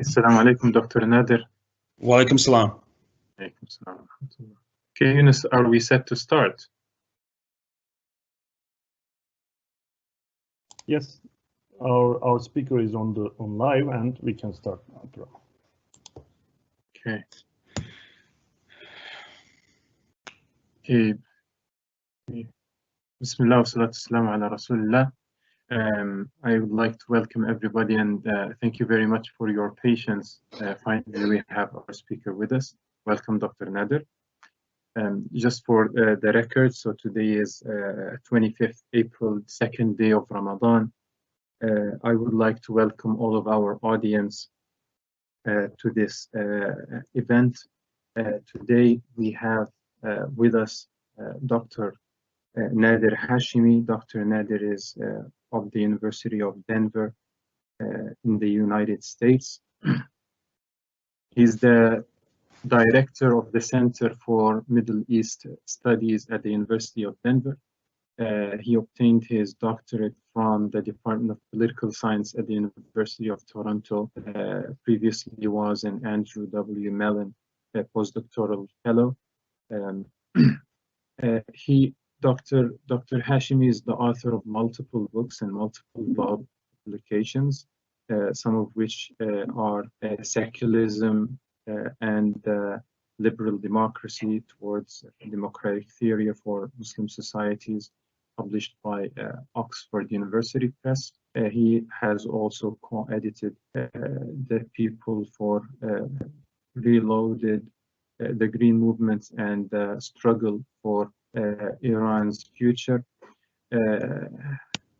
Assalamu alaikum, Dr. Nader. Wa alaikum salam. Alaikum salam. Okay, Yunus, are we set to start? Yes, our speaker is on live, and we can start now. Okay. Bismillah wa salatu wassalamu ala Rasulullah. I would like to welcome everybody and thank you very much for your patience. Finally, we have our speaker with us. Welcome, Dr. Nader. Just for the record, so today is 25th April, second day of Ramadan. I would like to welcome all of our audience to this event. Today we have with us Dr. Nader Hashemi. Dr. Nader is of the University of Denver in the United States. He's the director of the Center for Middle East Studies at the University of Denver. He obtained his doctorate from the Department of Political Science at the University of Toronto. Previously was an Andrew W. Mellon postdoctoral fellow. Dr. Hashemi is the author of multiple books and multiple publications, some of which are Secularism and Liberal Democracy Towards Democratic Theory for Muslim Societies, published by Oxford University Press. He has also co-edited The People for Reloaded, The Green Movement and the Struggle for Iran's Future.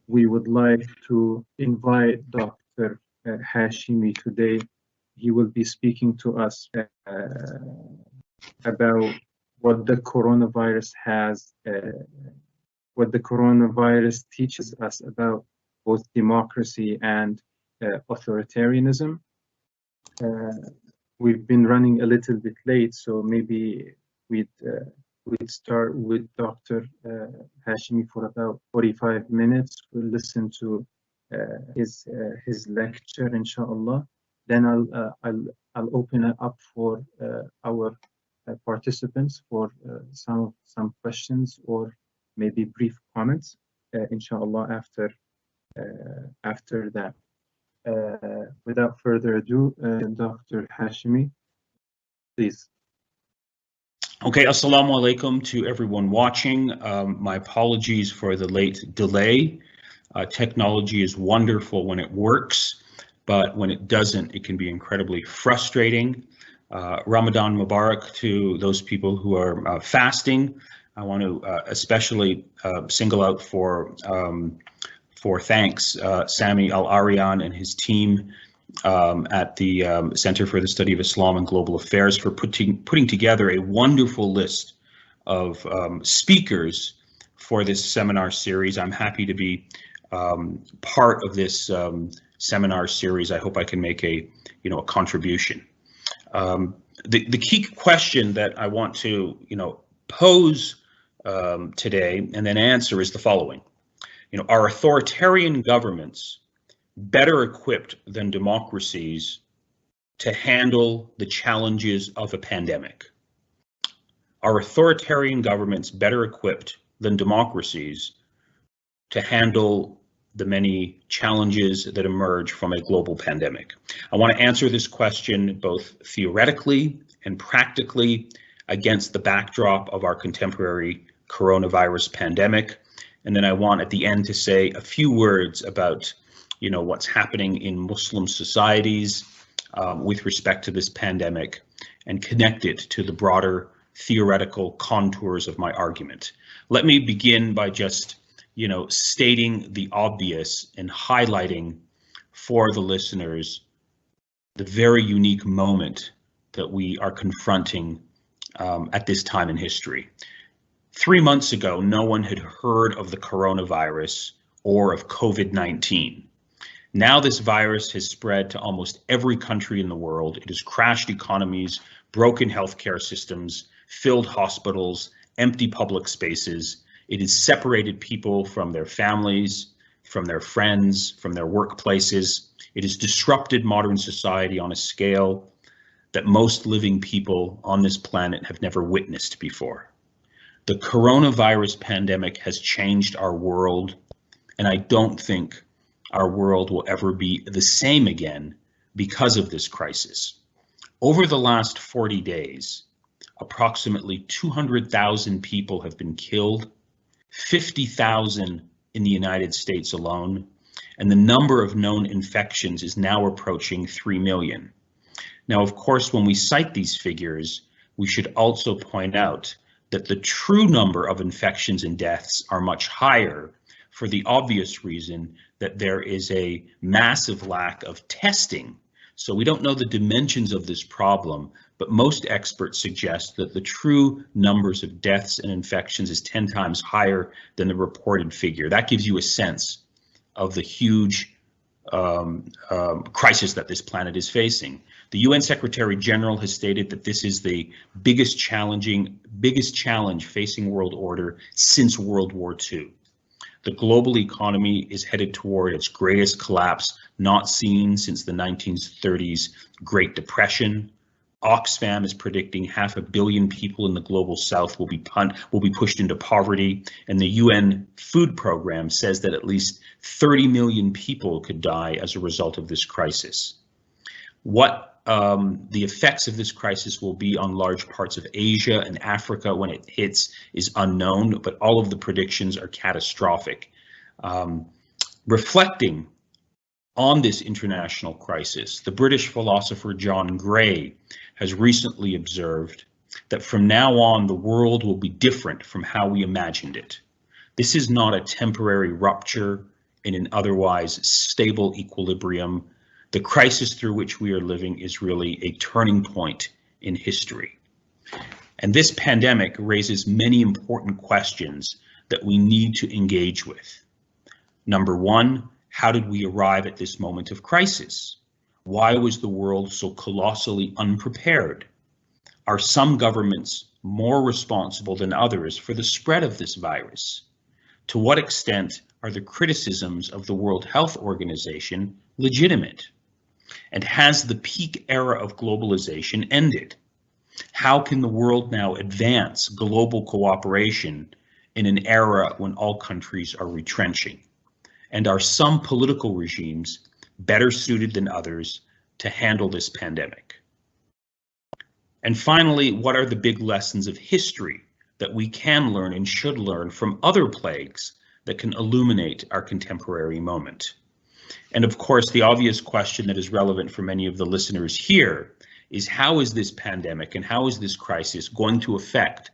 We would like to invite Dr. Hashemi today. He will be speaking to us about what the coronavirus teaches us about both democracy and authoritarianism. We've been running a little bit late, so maybe we'd start with Dr. Hashemi for about 45 minutes. We'll listen to his lecture, inshallah. Then I'll open it up for our participants for some questions or maybe brief comments, inshallah, after that. Without further ado, Dr. Hashemi, please. Okay, assalamu alaikum to everyone watching. My apologies for the late delay. Technology is wonderful when it works, but when it doesn't, it can be incredibly frustrating. Ramadan Mubarak to those people who are fasting. I want to especially single out for thanks Sami Al-Arian and his team at the Center for the Study of Islam and Global Affairs for putting together a wonderful list of speakers for this seminar series. I'm happy to be part of this seminar series. I hope I can make a contribution. The key question that I want to pose today and then answer is the following. Are authoritarian governments better equipped than democracies to handle the challenges of a pandemic? Are authoritarian governments better equipped than democracies to handle the many challenges that emerge from a global pandemic? I want to answer this question both theoretically and practically against the backdrop of our contemporary coronavirus pandemic. And then I want at the end to say a few words about what's happening in Muslim societies with respect to this pandemic and connect it to the broader theoretical contours of my argument. Let me begin by just stating the obvious and highlighting for the listeners the very unique moment that we are confronting at this time in history. 3 months ago, no one had heard of the coronavirus or of COVID-19. Now this virus has spread to almost every country in the world. It has crashed economies, broken healthcare systems, filled hospitals, empty public spaces. It has separated people from their families, from their friends, from their workplaces. It has disrupted modern society on a scale that most living people on this planet have never witnessed before. The coronavirus pandemic has changed our world, and I don't think our world will ever be the same again because of this crisis. Over the last 40 days, approximately 200,000 people have been killed, 50,000 in the United States alone, and the number of known infections is now approaching 3 million. Now, of course, when we cite these figures, we should also point out that the true number of infections and deaths are much higher for the obvious reason that there is a massive lack of testing. So we don't know the dimensions of this problem, but most experts suggest that the true numbers of deaths and infections is 10 times higher than the reported figure. That gives you a sense of the huge crisis that this planet is facing. The UN Secretary General has stated that this is the biggest challenge facing world order since World War II. The global economy is headed toward its greatest collapse not seen since the 1930s Great Depression. Oxfam is predicting 500 million people in the global south will be pushed into poverty, and the UN Food Program says that at least 30 million people could die as a result of this crisis. What the effects of this crisis will be on large parts of Asia and Africa when it hits is unknown, but all of the predictions are catastrophic. Reflecting on this international crisis, the British philosopher John Gray has recently observed that from now on the world will be different from how we imagined it. This is not a temporary rupture in an otherwise stable equilibrium. The crisis through which we are living is really a turning point in history. And this pandemic raises many important questions that we need to engage with. Number one, how did we arrive at this moment of crisis? Why was the world so colossally unprepared? Are some governments more responsible than others for the spread of this virus? To what extent are the criticisms of the World Health Organization legitimate? And has the peak era of globalization ended? How can the world now advance global cooperation in an era when all countries are retrenching? And are some political regimes better suited than others to handle this pandemic? And finally, what are the big lessons of history that we can learn and should learn from other plagues that can illuminate our contemporary moment? And of course, the obvious question that is relevant for many of the listeners here is, how is this pandemic and how is this crisis going to affect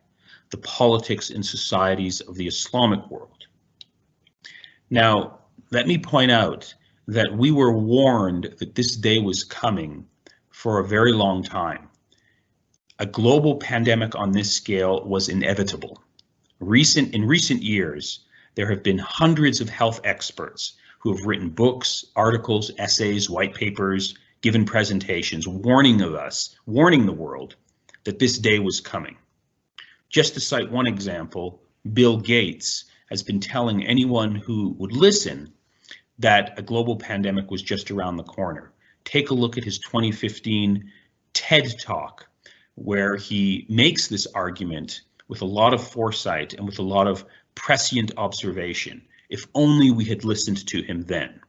the politics and societies of the Islamic world? Now, let me point out that we were warned that this day was coming for a very long time. A global pandemic on this scale was inevitable. In recent years, there have been hundreds of health experts who have written books, articles, essays, white papers, given presentations warning the world that this day was coming. Just to cite one example, Bill Gates has been telling anyone who would listen that a global pandemic was just around the corner. Take a look at his 2015 TED Talk, where he makes this argument with a lot of foresight and with a lot of prescient observation. If only we had listened to him then.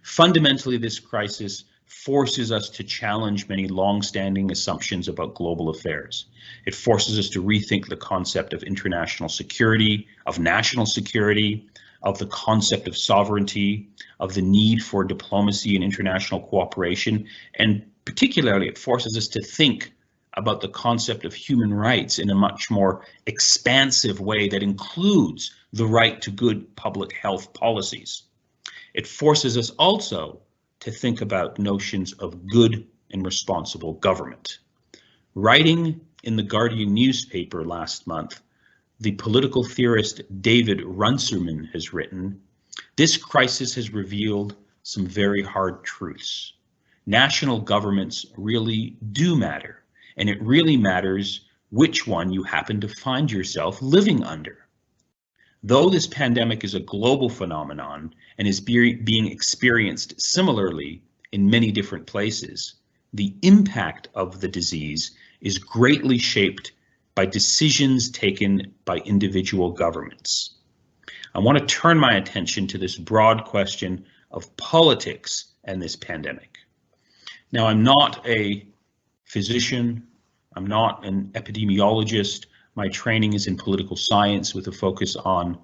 Fundamentally, this crisis forces us to challenge many long-standing assumptions about global affairs. It forces us to rethink the concept of international security, of national security, of the concept of sovereignty, of the need for diplomacy and international cooperation, and particularly it forces us to think about the concept of human rights in a much more expansive way that includes the right to good public health policies. It forces us also to think about notions of good and responsible government. Writing in the Guardian newspaper last month, the political theorist David Runciman has written, "This crisis has revealed some very hard truths. National governments really do matter, and it really matters which one you happen to find yourself living under. Though this pandemic is a global phenomenon and is being experienced similarly in many different places, the impact of the disease is greatly shaped by decisions taken by individual governments. I want to turn my attention to this broad question of politics and this pandemic. Now, I'm not a physician, I'm not an epidemiologist. My training is in political science with a focus on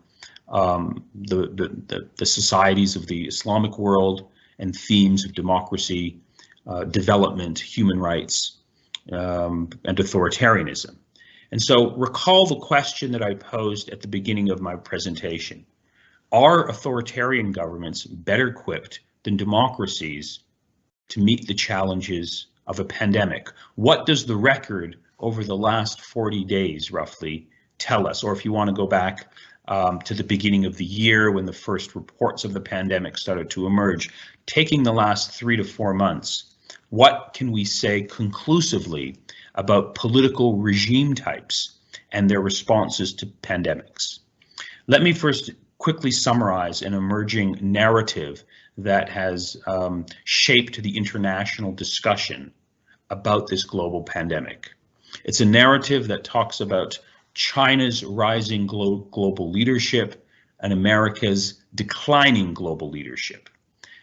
the societies of the Islamic world and themes of democracy, development, human rights, and authoritarianism. And so recall the question that I posed at the beginning of my presentation. Are authoritarian governments better equipped than democracies to meet the challenges of a pandemic? What does the record over the last 40 days roughly tell us? Or if you want to go back to the beginning of the year when the first reports of the pandemic started to emerge, taking the last 3 to 4 months, what can we say conclusively about political regime types and their responses to pandemics? Let me first quickly summarize an emerging narrative that has shaped the international discussion about this global pandemic. It's a narrative that talks about China's rising global leadership and America's declining global leadership.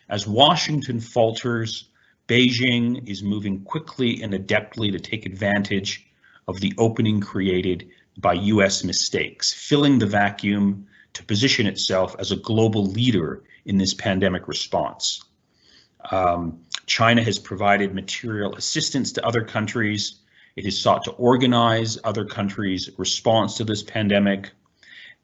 As Washington falters, Beijing is moving quickly and adeptly to take advantage of the opening created by US mistakes, filling the vacuum to position itself as a global leader in this pandemic response. China has provided material assistance to other countries. It has sought to organize other countries' response to this pandemic.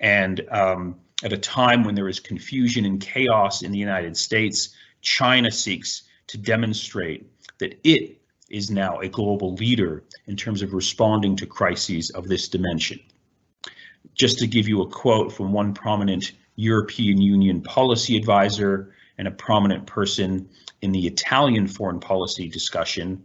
And at a time when there is confusion and chaos in the United States, China seeks to demonstrate that it is now a global leader in terms of responding to crises of this dimension. Just to give you a quote from one prominent European Union policy advisor and a prominent person in the Italian foreign policy discussion,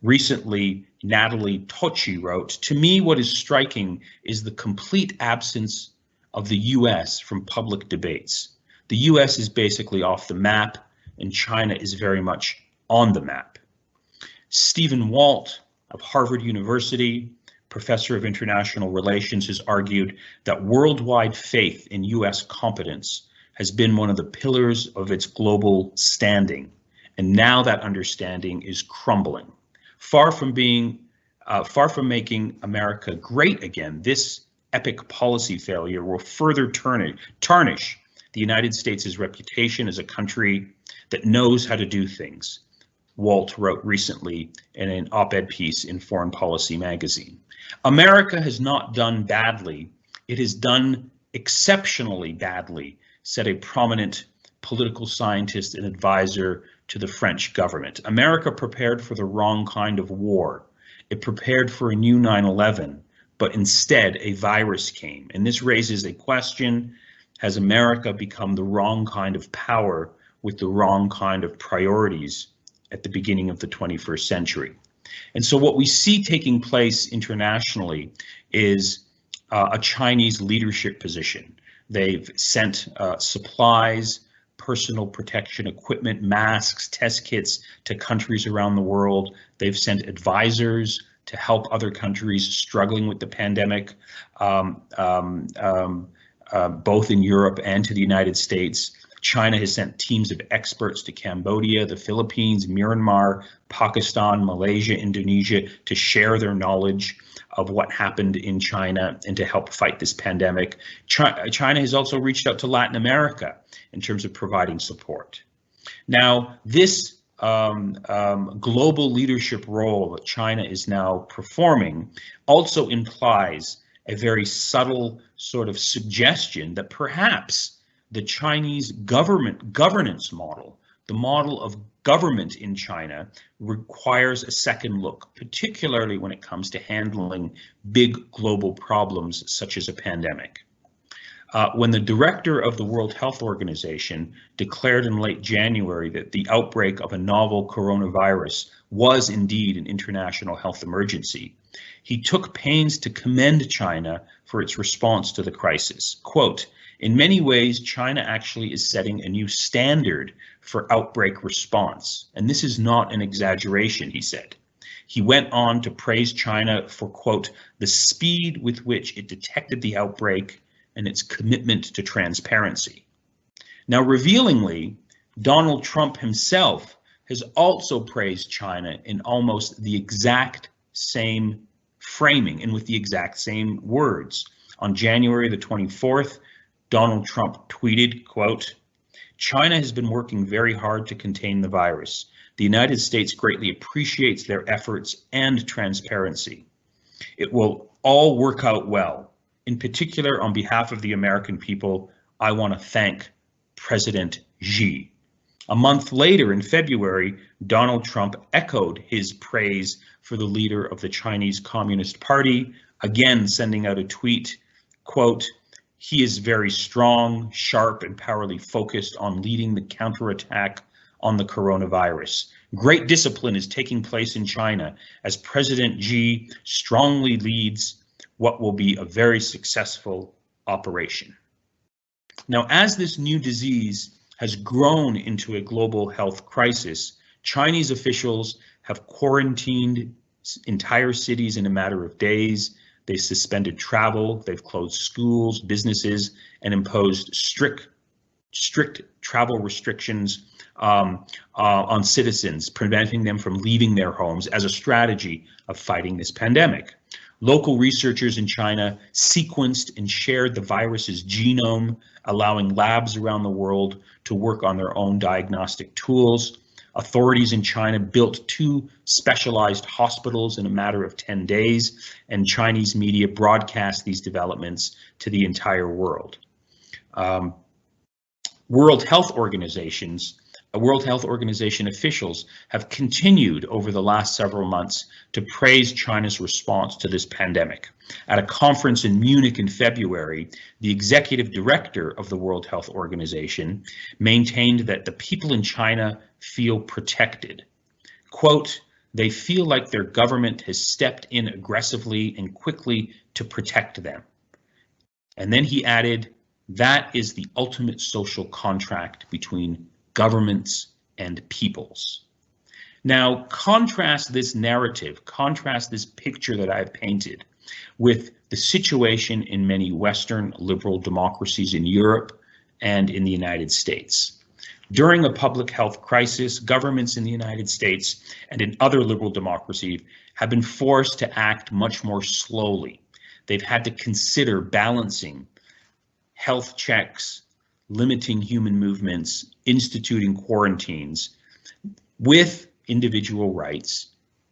recently Natalie Tocci wrote, "To me, what is striking is the complete absence of the US from public debates. The US is basically off the map and China is very much on the map." Stephen Walt of Harvard University, professor of international relations, has argued that worldwide faith in US competence has been one of the pillars of its global standing, and now that understanding is crumbling. Far from making America great again, this epic policy failure will further tarnish the United States' reputation as a country that knows how to do things, Walt wrote recently in an op-ed piece in Foreign Policy magazine. America has not done badly, it has done exceptionally badly, said a prominent political scientist and advisor to the French government. America prepared for the wrong kind of war. It prepared for a new 9/11, but instead a virus came. And this raises a question: has America become the wrong kind of power with the wrong kind of priorities at the beginning of the 21st century? And so what we see taking place internationally is a Chinese leadership position. They've sent supplies, personal protection equipment, masks, test kits to countries around the world. They've sent advisors to help other countries struggling with the pandemic, both in Europe and to the United States. China has sent teams of experts to Cambodia, the Philippines, Myanmar, Pakistan, Malaysia, Indonesia to share their knowledge of what happened in China and to help fight this pandemic. China has also reached out to Latin America in terms of providing support. Now, this global leadership role that China is now performing also implies a very subtle sort of suggestion that perhaps the Chinese governance model, the model of government in China, requires a second look, particularly when it comes to handling big global problems such as a pandemic. When the director of the World Health Organization declared in late January that the outbreak of a novel coronavirus was indeed an international health emergency, He took pains to commend China for its response to the crisis. Quote, "In many ways, China actually is setting a new standard for outbreak response, and this is not an exaggeration," he said. He went on to praise China for, quote, "the speed with which it detected the outbreak and its commitment to transparency." Now, revealingly, Donald Trump himself has also praised China in almost the exact same framing and with the exact same words. On January the 24th, Donald Trump tweeted, quote, "China has been working very hard to contain the virus. The United States greatly appreciates their efforts and transparency. It will all work out well. In particular, on behalf of the American people, I want to thank President Xi." A month later, in February, Donald Trump echoed his praise for the leader of the Chinese Communist Party, again sending out a tweet, quote, "He is very strong, sharp, and powerfully focused on leading the counterattack on the coronavirus. Great discipline is taking place in China as President Xi strongly leads what will be a very successful operation." Now, as this new disease has grown into a global health crisis, Chinese officials have quarantined entire cities in a matter of days. They suspended travel, they've closed schools, businesses, and imposed strict travel restrictions on citizens, preventing them from leaving their homes as a strategy of fighting this pandemic. Local researchers in China sequenced and shared the virus's genome, allowing labs around the world to work on their own diagnostic tools. Authorities in China built 2 specialized hospitals in a matter of 10 days, and Chinese media broadcast these developments to the entire world. World Health Organization officials have continued over the last several months to praise China's response to this pandemic. At a conference in Munich in February, the executive director of the World Health Organization maintained that the people in China feel protected. Quote, "They feel like their government has stepped in aggressively and quickly to protect them." And then he added, "That is the ultimate social contract between governments and peoples." Now, contrast this narrative, contrast this picture that I've painted with the situation in many Western liberal democracies in Europe and in the United States. During a public health crisis, governments in the United States and in other liberal democracies have been forced to act much more slowly. They've had to consider balancing health checks, limiting human movements, instituting quarantines with individual rights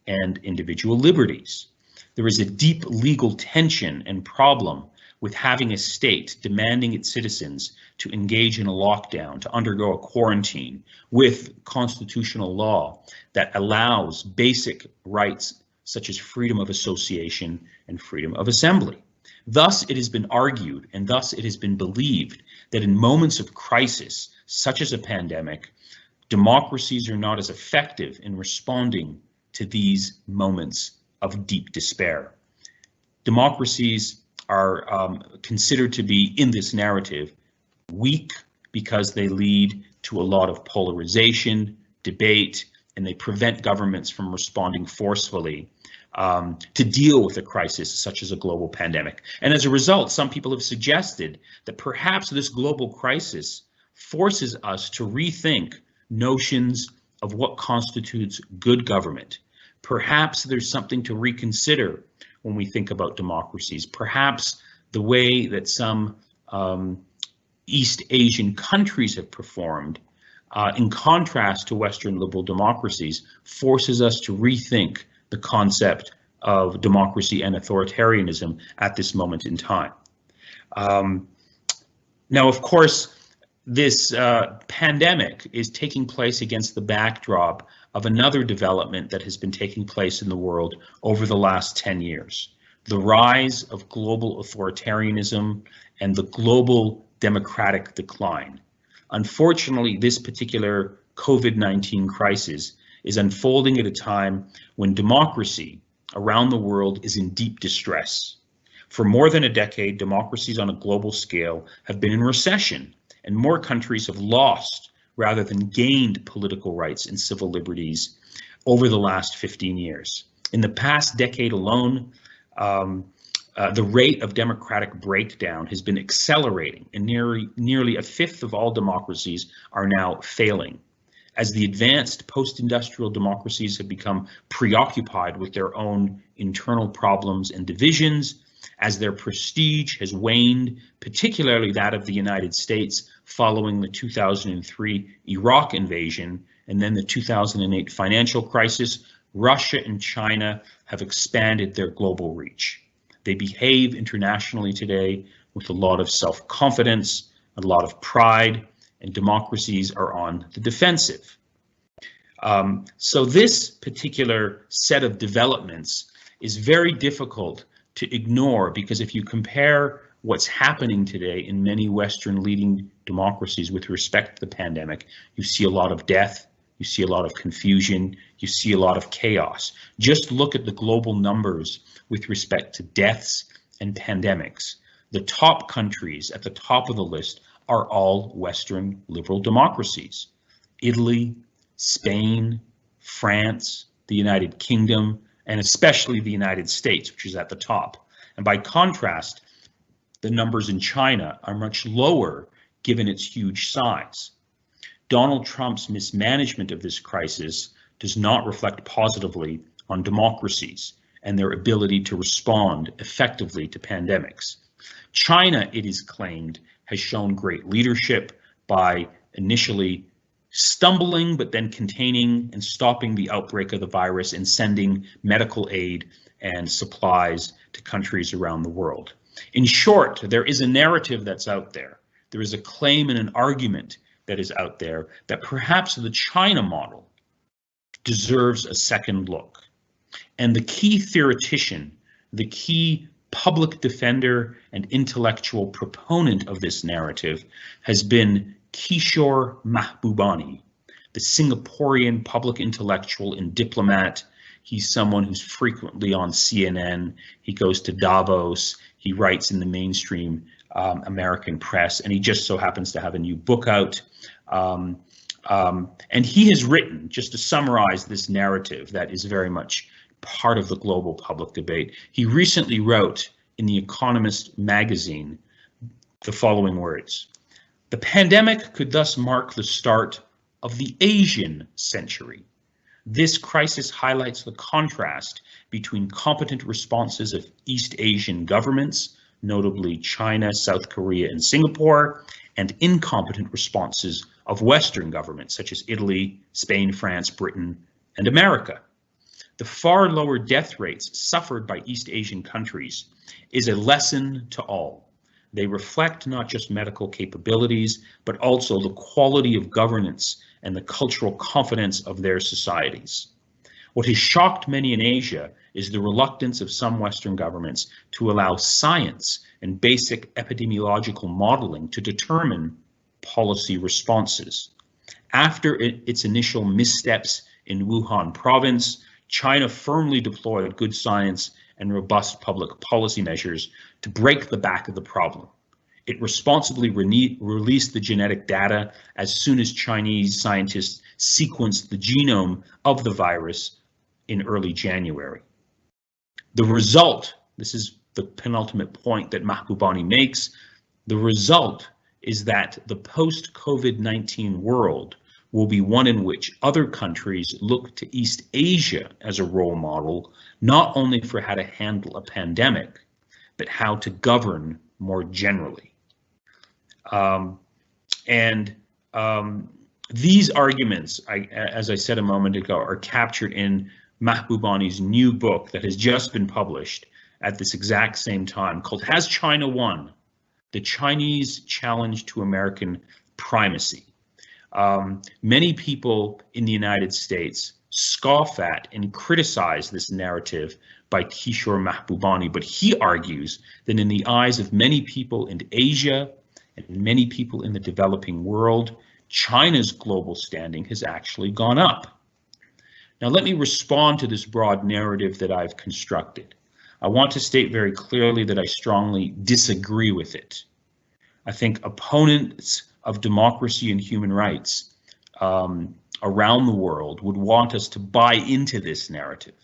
and individual liberties. There is a deep legal tension and problem with having a state demanding its citizens to engage in a lockdown, to undergo a quarantine, with constitutional law that allows basic rights such as freedom of association and freedom of assembly. Thus, it has been argued, and thus it has been believed, that in moments of crisis, such as a pandemic, democracies are not as effective in responding to these moments of deep despair. Democracies are considered to be, in this narrative, weak because they lead to a lot of polarization, debate, and they prevent governments from responding forcefully to deal with a crisis such as a global pandemic. And as a result, some people have suggested that perhaps this global crisis forces us to rethink notions of what constitutes good government. Perhaps there's something to reconsider when we think about democracies. Perhaps the way that some East Asian countries have performed, in contrast to Western liberal democracies, forces us to rethink the concept of democracy and authoritarianism at this moment in time. Now, of course, this pandemic is taking place against the backdrop of another development that has been taking place in the world over the last 10 years. The rise of global authoritarianism and the global democratic decline. Unfortunately, this particular COVID-19 crisis is unfolding at a time when democracy, around the world is in deep distress. For more than a decade, democracies on a global scale have been in recession, and more countries have lost rather than gained political rights and civil liberties over the last 15 years. In the past decade alone, the rate of democratic breakdown has been accelerating, and nearly a fifth of all democracies are now failing. As the advanced post-industrial democracies have become preoccupied with their own internal problems and divisions, as their prestige has waned, particularly that of the United States following the 2003 Iraq invasion and then the 2008 financial crisis, Russia and China have expanded their global reach. They behave internationally today with a lot of self-confidence, a lot of pride, and democracies are on the defensive. So this particular set of developments is very difficult to ignore, because if you compare what's happening today in many Western leading democracies with respect to the pandemic, you see a lot of death, you see a lot of confusion, you see a lot of chaos. Just look at the global numbers with respect to deaths and pandemics. The top countries at the top of the list are all Western liberal democracies. Italy, Spain, France, the United Kingdom, and especially the United States, which is at the top. And by contrast, the numbers in China are much lower given its huge size. Donald Trump's mismanagement of this crisis does not reflect positively on democracies and their ability to respond effectively to pandemics. China, it is claimed, has shown great leadership by initially stumbling but then containing and stopping the outbreak of the virus and sending medical aid and supplies to countries around the world. In short, there is a narrative that's out there. There is a claim and an argument that is out there that perhaps the China model deserves a second look. And the key theoretician, the key public defender and intellectual proponent of this narrative has been Kishore Mahbubani, the Singaporean public intellectual and diplomat. He's someone who's frequently on CNN. He goes to Davos. He writes in the mainstream American press, and he just so happens to have a new book out. And he has written, just to summarize this narrative that is very much part of the global public debate, he recently wrote in The Economist magazine the following words: "The pandemic could thus mark the start of the Asian century. This crisis highlights the contrast between competent responses of East Asian governments, notably China, South Korea, and Singapore, and incompetent responses of Western governments such as Italy, Spain, France, Britain, and America. The far lower death rates suffered by East Asian countries is a lesson to all. They reflect not just medical capabilities, but also the quality of governance and the cultural confidence of their societies. What has shocked many in Asia is the reluctance of some Western governments to allow science and basic epidemiological modeling to determine policy responses. After its initial missteps in Wuhan province, China firmly deployed good science and robust public policy measures to break the back of the problem. It responsibly released the genetic data as soon as Chinese scientists sequenced the genome of the virus in early January. The result, this is the penultimate point that Mahbubani makes, the result is that the post-COVID-19 world will be one in which other countries look to East Asia as a role model, not only for how to handle a pandemic, but how to govern more generally. These arguments, as I said a moment ago, are captured in Mahbubani's new book that has just been published at this exact same time, called Has China Won? The Chinese Challenge to American Primacy. Many people in the United States scoff at and criticize this narrative by Kishore Mahbubani, but he argues that in the eyes of many people in Asia and many people in the developing world, China's global standing has actually gone up. Now let me respond to this broad narrative that I've constructed. I want to state very clearly that I strongly disagree with it. I think opponents of democracy and human rights around the world would want us to buy into this narrative.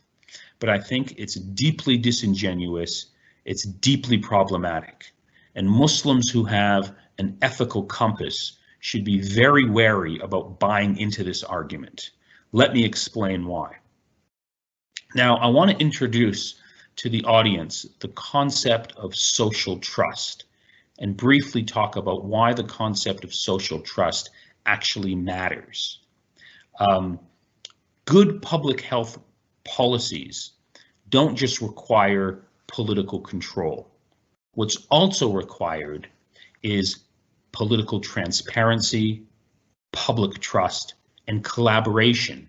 But I think it's deeply disingenuous, it's deeply problematic. And Muslims who have an ethical compass should be very wary about buying into this argument. Let me explain why. Now, I want to introduce to the audience the concept of social trust and briefly talk about why the concept of social trust actually matters. Good public health policies don't just require political control. What's also required is political transparency, public trust, and collaboration,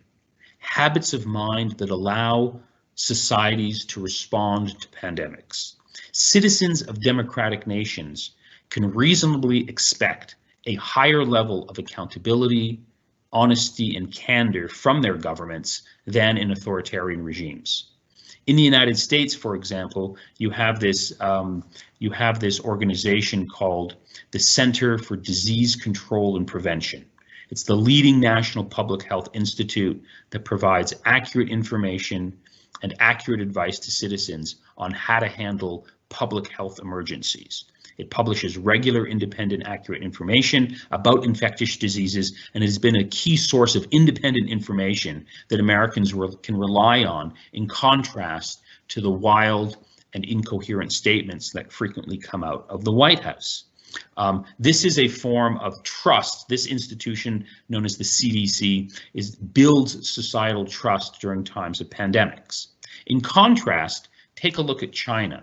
habits of mind that allow societies to respond to pandemics. Citizens of democratic nations can reasonably expect a higher level of accountability, honesty, and candor from their governments than in authoritarian regimes. In the United States, for example, you have this organization called the Center for Disease Control and Prevention. It's the leading national public health institute that provides accurate information and accurate advice to citizens on how to handle public health emergencies. It publishes regular, independent, accurate information about infectious diseases, and it has been a key source of independent information that Americans can rely on, in contrast to the wild and incoherent statements that frequently come out of the White House. This is a form of trust. This institution, known as the CDC, builds societal trust during times of pandemics. In contrast, take a look at China.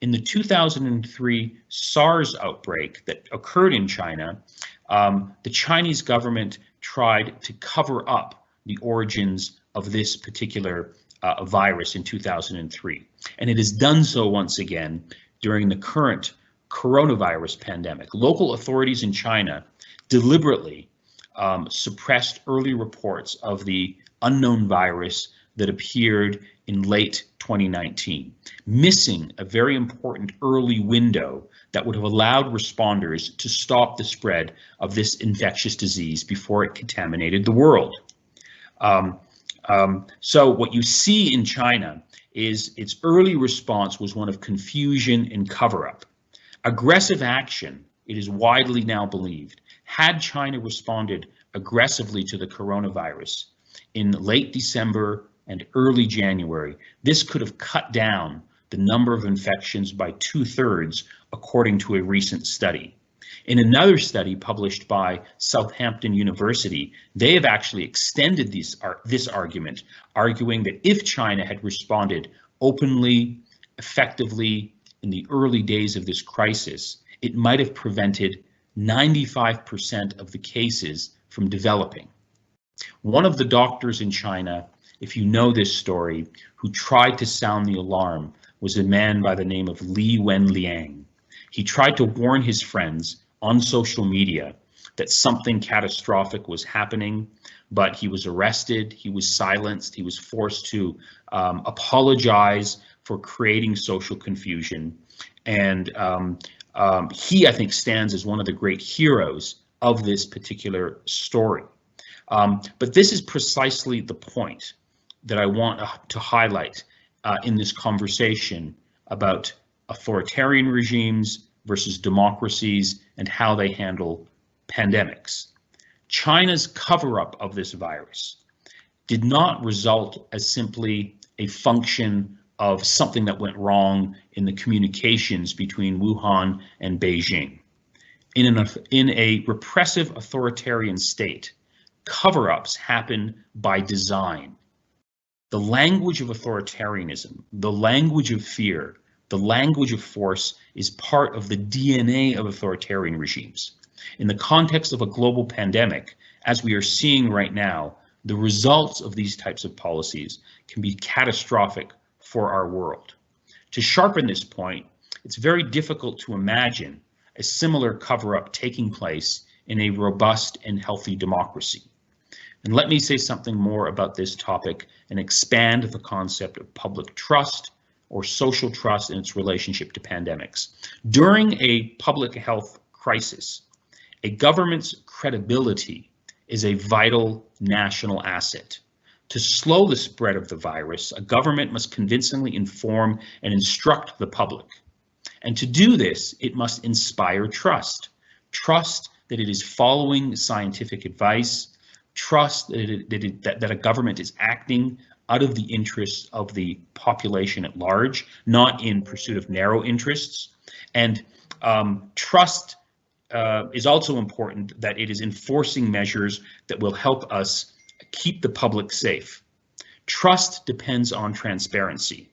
In the 2003 SARS outbreak that occurred in China, the Chinese government tried to cover up the origins of this particular virus in 2003. And it has done so once again during the current coronavirus pandemic. Local authorities in China deliberately suppressed early reports of the unknown virus that appeared in late 2019, missing a very important early window that would have allowed responders to stop the spread of this infectious disease before it contaminated the world. So what you see in China is its early response was one of confusion and cover-up. Aggressive action, it is widely now believed, had China responded aggressively to the coronavirus in late December and early January, this could have cut down the number of infections by 2/3, according to a recent study. In another study published by Southampton University, they have actually extended this argument, arguing that if China had responded openly, effectively in the early days of this crisis, it might have prevented 95% of the cases from developing. One of the doctors in China, if you know this story, who tried to sound the alarm was a man by the name of Li Wenliang. He tried to warn his friends on social media that something catastrophic was happening, but he was arrested, he was silenced, he was forced to apologize for creating social confusion. And he, I think, stands as one of the great heroes of this particular story. But this is precisely the point that I want to highlight in this conversation about authoritarian regimes versus democracies and how they handle pandemics. China's cover-up of this virus did not result as simply a function of something that went wrong in the communications between Wuhan and Beijing. In a repressive authoritarian state, cover-ups happen by design. The language of authoritarianism, the language of fear, the language of force is part of the DNA of authoritarian regimes. In the context of a global pandemic, as we are seeing right now, the results of these types of policies can be catastrophic for our world. To sharpen this point, it's very difficult to imagine a similar cover-up taking place in a robust and healthy democracy. And let me say something more about this topic and expand the concept of public trust or social trust in its relationship to pandemics. During a public health crisis, a government's credibility is a vital national asset. To slow the spread of the virus, a government must convincingly inform and instruct the public. And to do this, it must inspire trust. Trust that it is following scientific advice, trust that a government is acting out of the interests of the population at large, not in pursuit of narrow interests. And trust is also important that it is enforcing measures that will help us keep the public safe. Trust depends on transparency.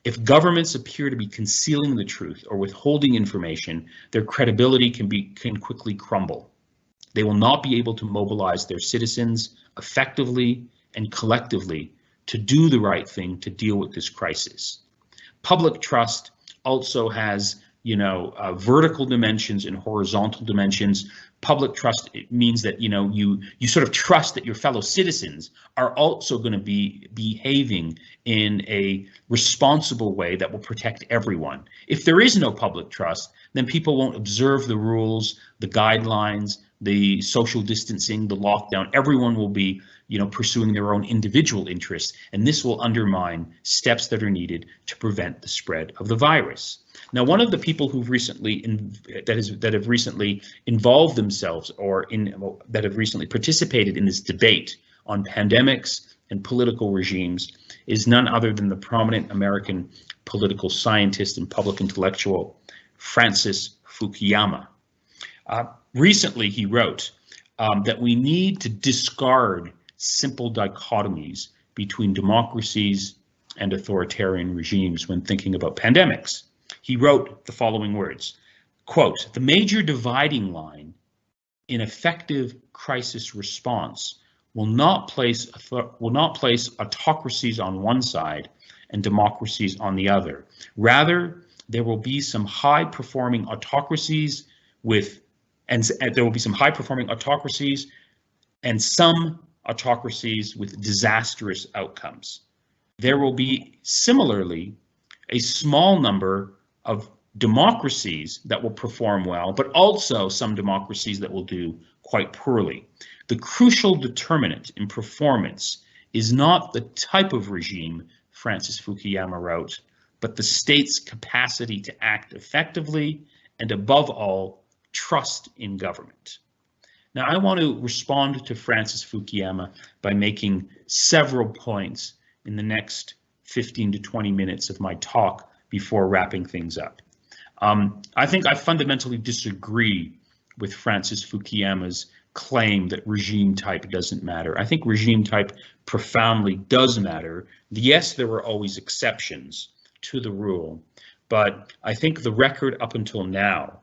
If governments appear to be concealing the truth or withholding information, their credibility can quickly crumble. They will not be able to mobilize their citizens effectively and collectively to do the right thing to deal with this crisis. Public trust also has, vertical dimensions and horizontal dimensions. Public trust, it means that, you sort of trust that your fellow citizens are also going to be behaving in a responsible way that will protect everyone. If there is no public trust, then people won't observe the rules, the guidelines, the social distancing, the lockdown. Everyone will be, pursuing their own individual interests, and this will undermine steps that are needed to prevent the spread of the virus. Now, one of the people who've recently that have recently involved themselves or that have recently participated in this debate on pandemics and political regimes is none other than the prominent American political scientist and public intellectual Francis Fukuyama. Recently, he wrote that we need to discard simple dichotomies between democracies and authoritarian regimes when thinking about pandemics. He wrote the following words, quote, "The major dividing line in effective crisis response will not place autocracies on one side and democracies on the other. Rather, there will be some high-performing autocracies and some autocracies with disastrous outcomes. There will be similarly a small number of democracies that will perform well, but also some democracies that will do quite poorly. The crucial determinant in performance is not the type of regime," Francis Fukuyama wrote, "but the state's capacity to act effectively and, above all, trust in government." Now, I want to respond to Francis Fukuyama by making several points in the next 15 to 20 minutes of my talk before wrapping things up. I think I fundamentally disagree with Francis Fukuyama's claim that regime type doesn't matter. I think regime type profoundly does matter. Yes, there are always exceptions to the rule, but I think the record up until now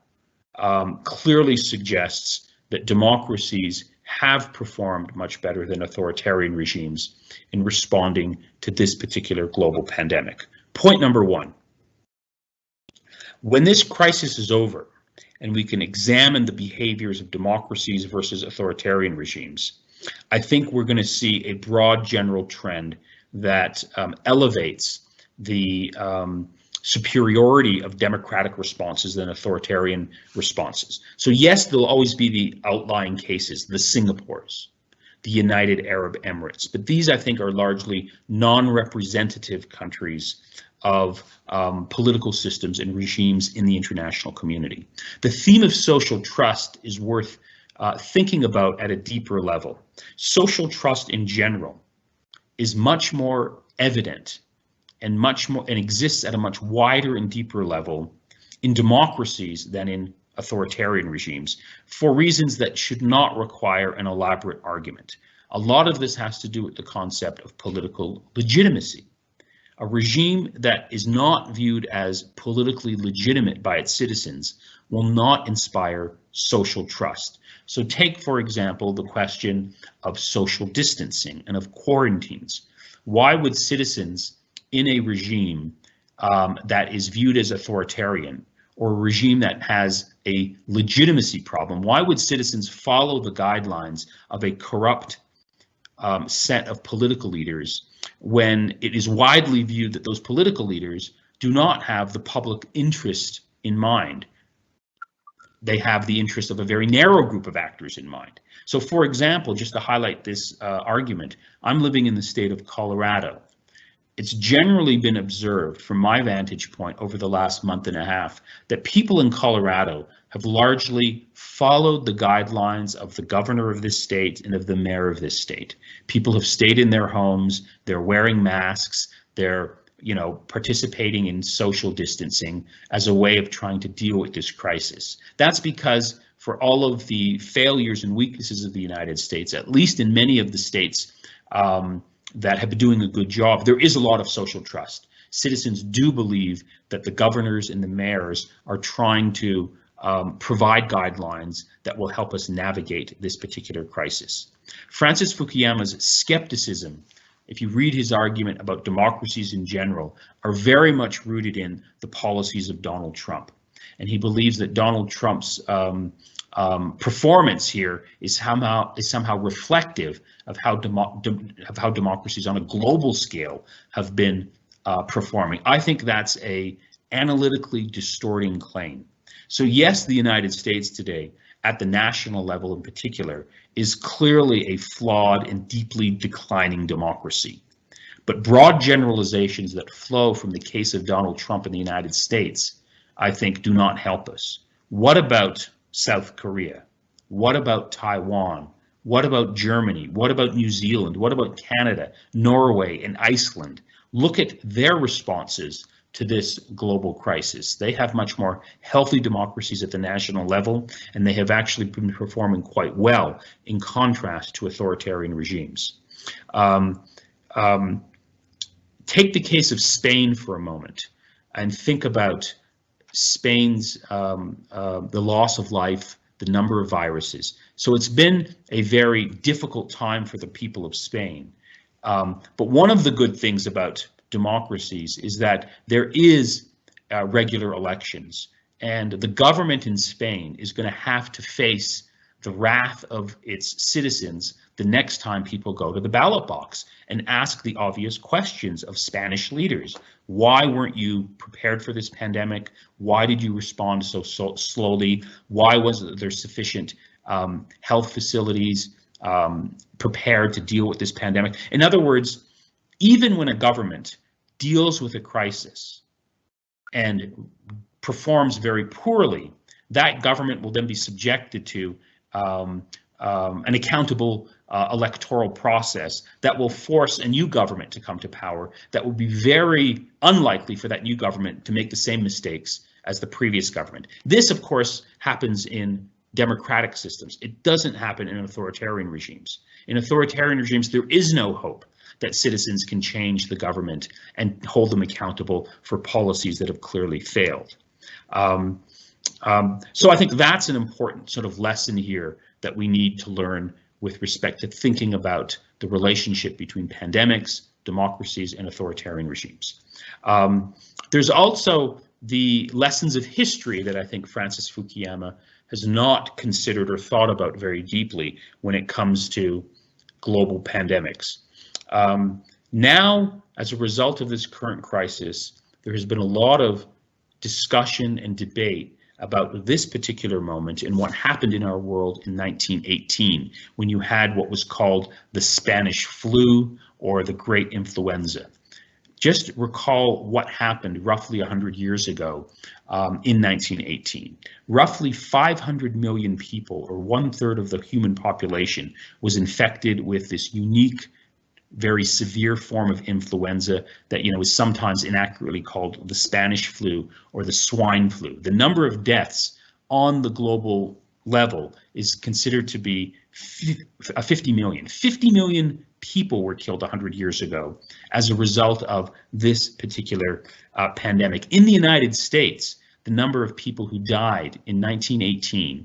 clearly suggests that democracies have performed much better than authoritarian regimes in responding to this particular global pandemic. Point number one, when this crisis is over and we can examine the behaviors of democracies versus authoritarian regimes, I think we're going to see a broad general trend that elevates the superiority of democratic responses than authoritarian responses. So yes, there'll always be the outlying cases, the Singapores, the United Arab Emirates, but these I think are largely non-representative countries of political systems and regimes in the international community. The theme of social trust is worth thinking about at a deeper level. Social trust in general is much more evident and exists at a much wider and deeper level in democracies than in authoritarian regimes for reasons that should not require an elaborate argument. A lot of this has to do with the concept of political legitimacy. A regime that is not viewed as politically legitimate by its citizens will not inspire social trust. So take, for example, the question of social distancing and of quarantines. Why would citizens in a regime that is viewed as authoritarian, or a regime that has a legitimacy problem. Why would citizens follow the guidelines of a corrupt set of political leaders when it is widely viewed that those political leaders do not have the public interest in mind? They have the interest of a very narrow group of actors in mind. So, for example, just to highlight this argument, I'm living in the state of Colorado. It's generally been observed from my vantage point over the last month and a half that people in Colorado have largely followed the guidelines of the governor of this state and of the mayor of this state. People have stayed in their homes, they're wearing masks, they're participating in social distancing as a way of trying to deal with this crisis. That's because for all of the failures and weaknesses of the United States, at least in many of the states that have been doing a good job, there is a lot of social trust. Citizens do believe that the governors and the mayors are trying to provide guidelines that will help us navigate this particular crisis. Francis Fukuyama's skepticism, if you read his argument about democracies in general, are very much rooted in the policies of Donald Trump. And he believes that Donald Trump's performance here is somehow reflective of how democracies on a global scale have been performing. I think that's a analytically distorting claim. So yes, the United States today, at the national level in particular, is clearly a flawed and deeply declining democracy. But broad generalizations that flow from the case of Donald Trump in the United States, I think, do not help us. What about South Korea? What about Taiwan? What about Germany? What about New Zealand? What about Canada, Norway, and Iceland? Look at their responses to this global crisis. They have much more healthy democracies at the national level, and they have actually been performing quite well in contrast to authoritarian regimes. Take the case of Spain for a moment and think about Spain's the loss of life, the number of viruses. So it's been a very difficult time for the people of Spain. But one of the good things about democracies is that there is regular elections, and the government in Spain is going to have to face the wrath of its citizens the next time people go to the ballot box and ask the obvious questions of Spanish leaders. Why weren't you prepared for this pandemic? Why did you respond so slowly? Why wasn't there sufficient health facilities prepared to deal with this pandemic? In other words, even when a government deals with a crisis and performs very poorly, that government will then be subjected to an accountable electoral process that will force a new government to come to power that will be very unlikely for that new government to make the same mistakes as the previous government. This, of course, happens in democratic systems. It doesn't happen in authoritarian regimes. In authoritarian regimes, there is no hope that citizens can change the government and hold them accountable for policies that have clearly failed. So I think that's an important sort of lesson here that we need to learn with respect to thinking about the relationship between pandemics, democracies, and authoritarian regimes. There's also the lessons of history that I think Francis Fukuyama has not considered or thought about very deeply when it comes to global pandemics. Now, as a result of this current crisis, there has been a lot of discussion and debate about this particular moment and what happened in our world in 1918, when you had what was called the Spanish flu or the Great Influenza. Just recall what happened roughly 100 years ago in 1918. Roughly 500 million people, or 1/3 of the human population, was infected with this unique, very severe form of influenza that is sometimes inaccurately called the Spanish flu or the swine flu. The number of deaths on the global level is considered to be 50 million. 50 million people were killed 100 years ago as a result of this particular pandemic. In the United States, the number of people who died in 1918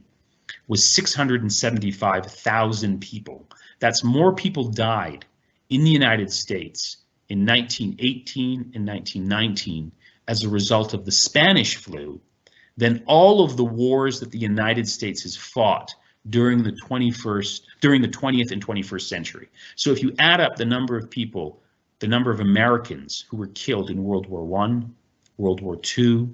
was 675,000 people. That's more people died in the United States in 1918 and 1919 as a result of the Spanish flu than all of the wars that the United States has fought during the 20th and 21st century. So if you add up the number of people, the number of Americans who were killed in World War I, World War II,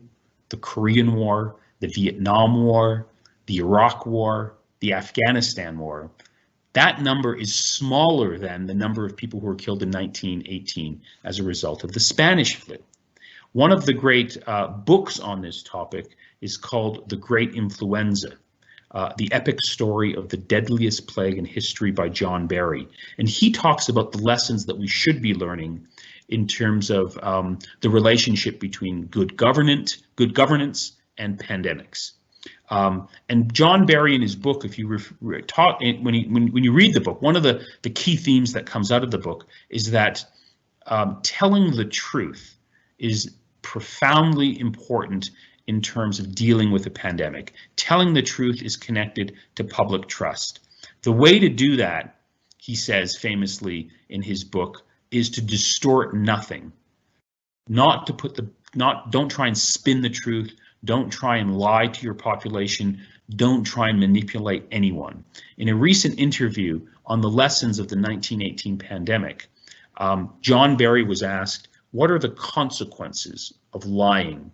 the Korean War, the Vietnam War, the Iraq War, the Afghanistan War, that number is smaller than the number of people who were killed in 1918 as a result of the Spanish flu. One of the great books on this topic is called The Great Influenza, the epic story of the deadliest plague in history by John Barry. And he talks about the lessons that we should be learning in terms of the relationship between good governance and pandemics. And John Barry in his book, if you when you read the book, one of the key themes that comes out of the book is that telling the truth is profoundly important in terms of dealing with a pandemic. Telling the truth is connected to public trust. The way to do that, he says famously in his book, is to distort nothing. Don't try and spin the truth. Don't try and lie to your population. Don't try and manipulate anyone. In a recent interview on the lessons of the 1918 pandemic, John Barry was asked, what are the consequences of lying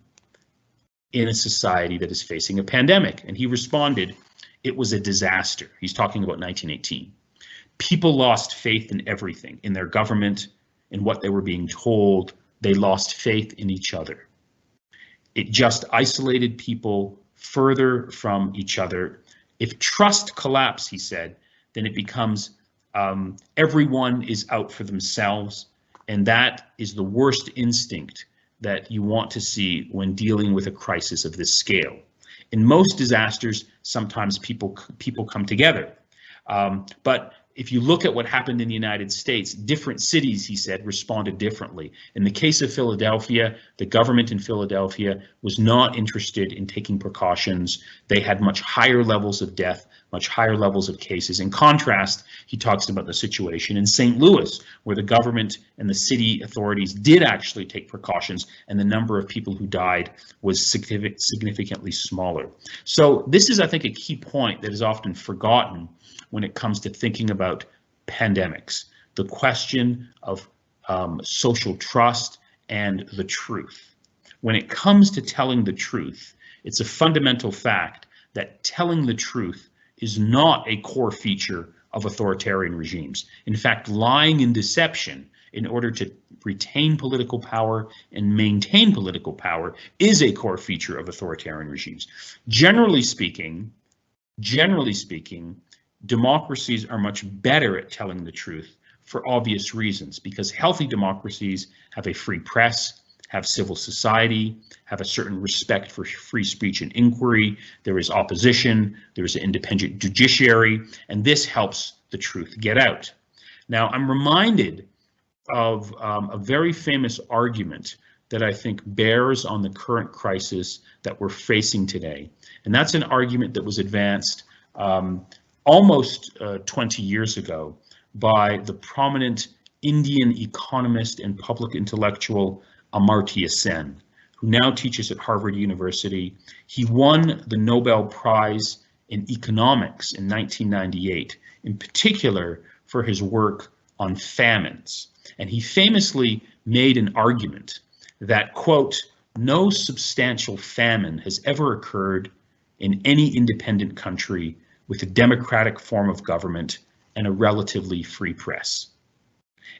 in a society that is facing a pandemic? And he responded, it was a disaster. He's talking about 1918. People lost faith in everything, in their government, in what they were being told. They lost faith in each other. It just isolated people further from each other. If trust collapses, he said, then it becomes everyone is out for themselves, and that is the worst instinct that you want to see when dealing with a crisis of this scale. In most disasters, sometimes people come together, but if you look at what happened in the United States, different cities, he said, responded differently. In the case of Philadelphia, the government in Philadelphia was not interested in taking precautions. They had much higher levels of death, much higher levels of cases. In contrast, he talks about the situation in St. Louis, where the government and the city authorities did actually take precautions, and the number of people who died was significantly smaller. So this is, I think, a key point that is often forgotten when it comes to thinking about pandemics, the question of social trust and the truth. When it comes to telling the truth, it's a fundamental fact that telling the truth is not a core feature of authoritarian regimes. In fact, lying and deception in order to retain political power and maintain political power is a core feature of authoritarian regimes. Generally speaking, democracies are much better at telling the truth for obvious reasons, because healthy democracies have a free press, have civil society, have a certain respect for free speech and inquiry. There is opposition, there is an independent judiciary, and this helps the truth get out. Now, I'm reminded of a very famous argument that I think bears on the current crisis that we're facing today. And that's an argument that was advanced almost 20 years ago by the prominent Indian economist and public intellectual Amartya Sen, who now teaches at Harvard University. He won the Nobel Prize in Economics in 1998, in particular for his work on famines. And he famously made an argument that, quote, no substantial famine has ever occurred in any independent country with a democratic form of government and a relatively free press.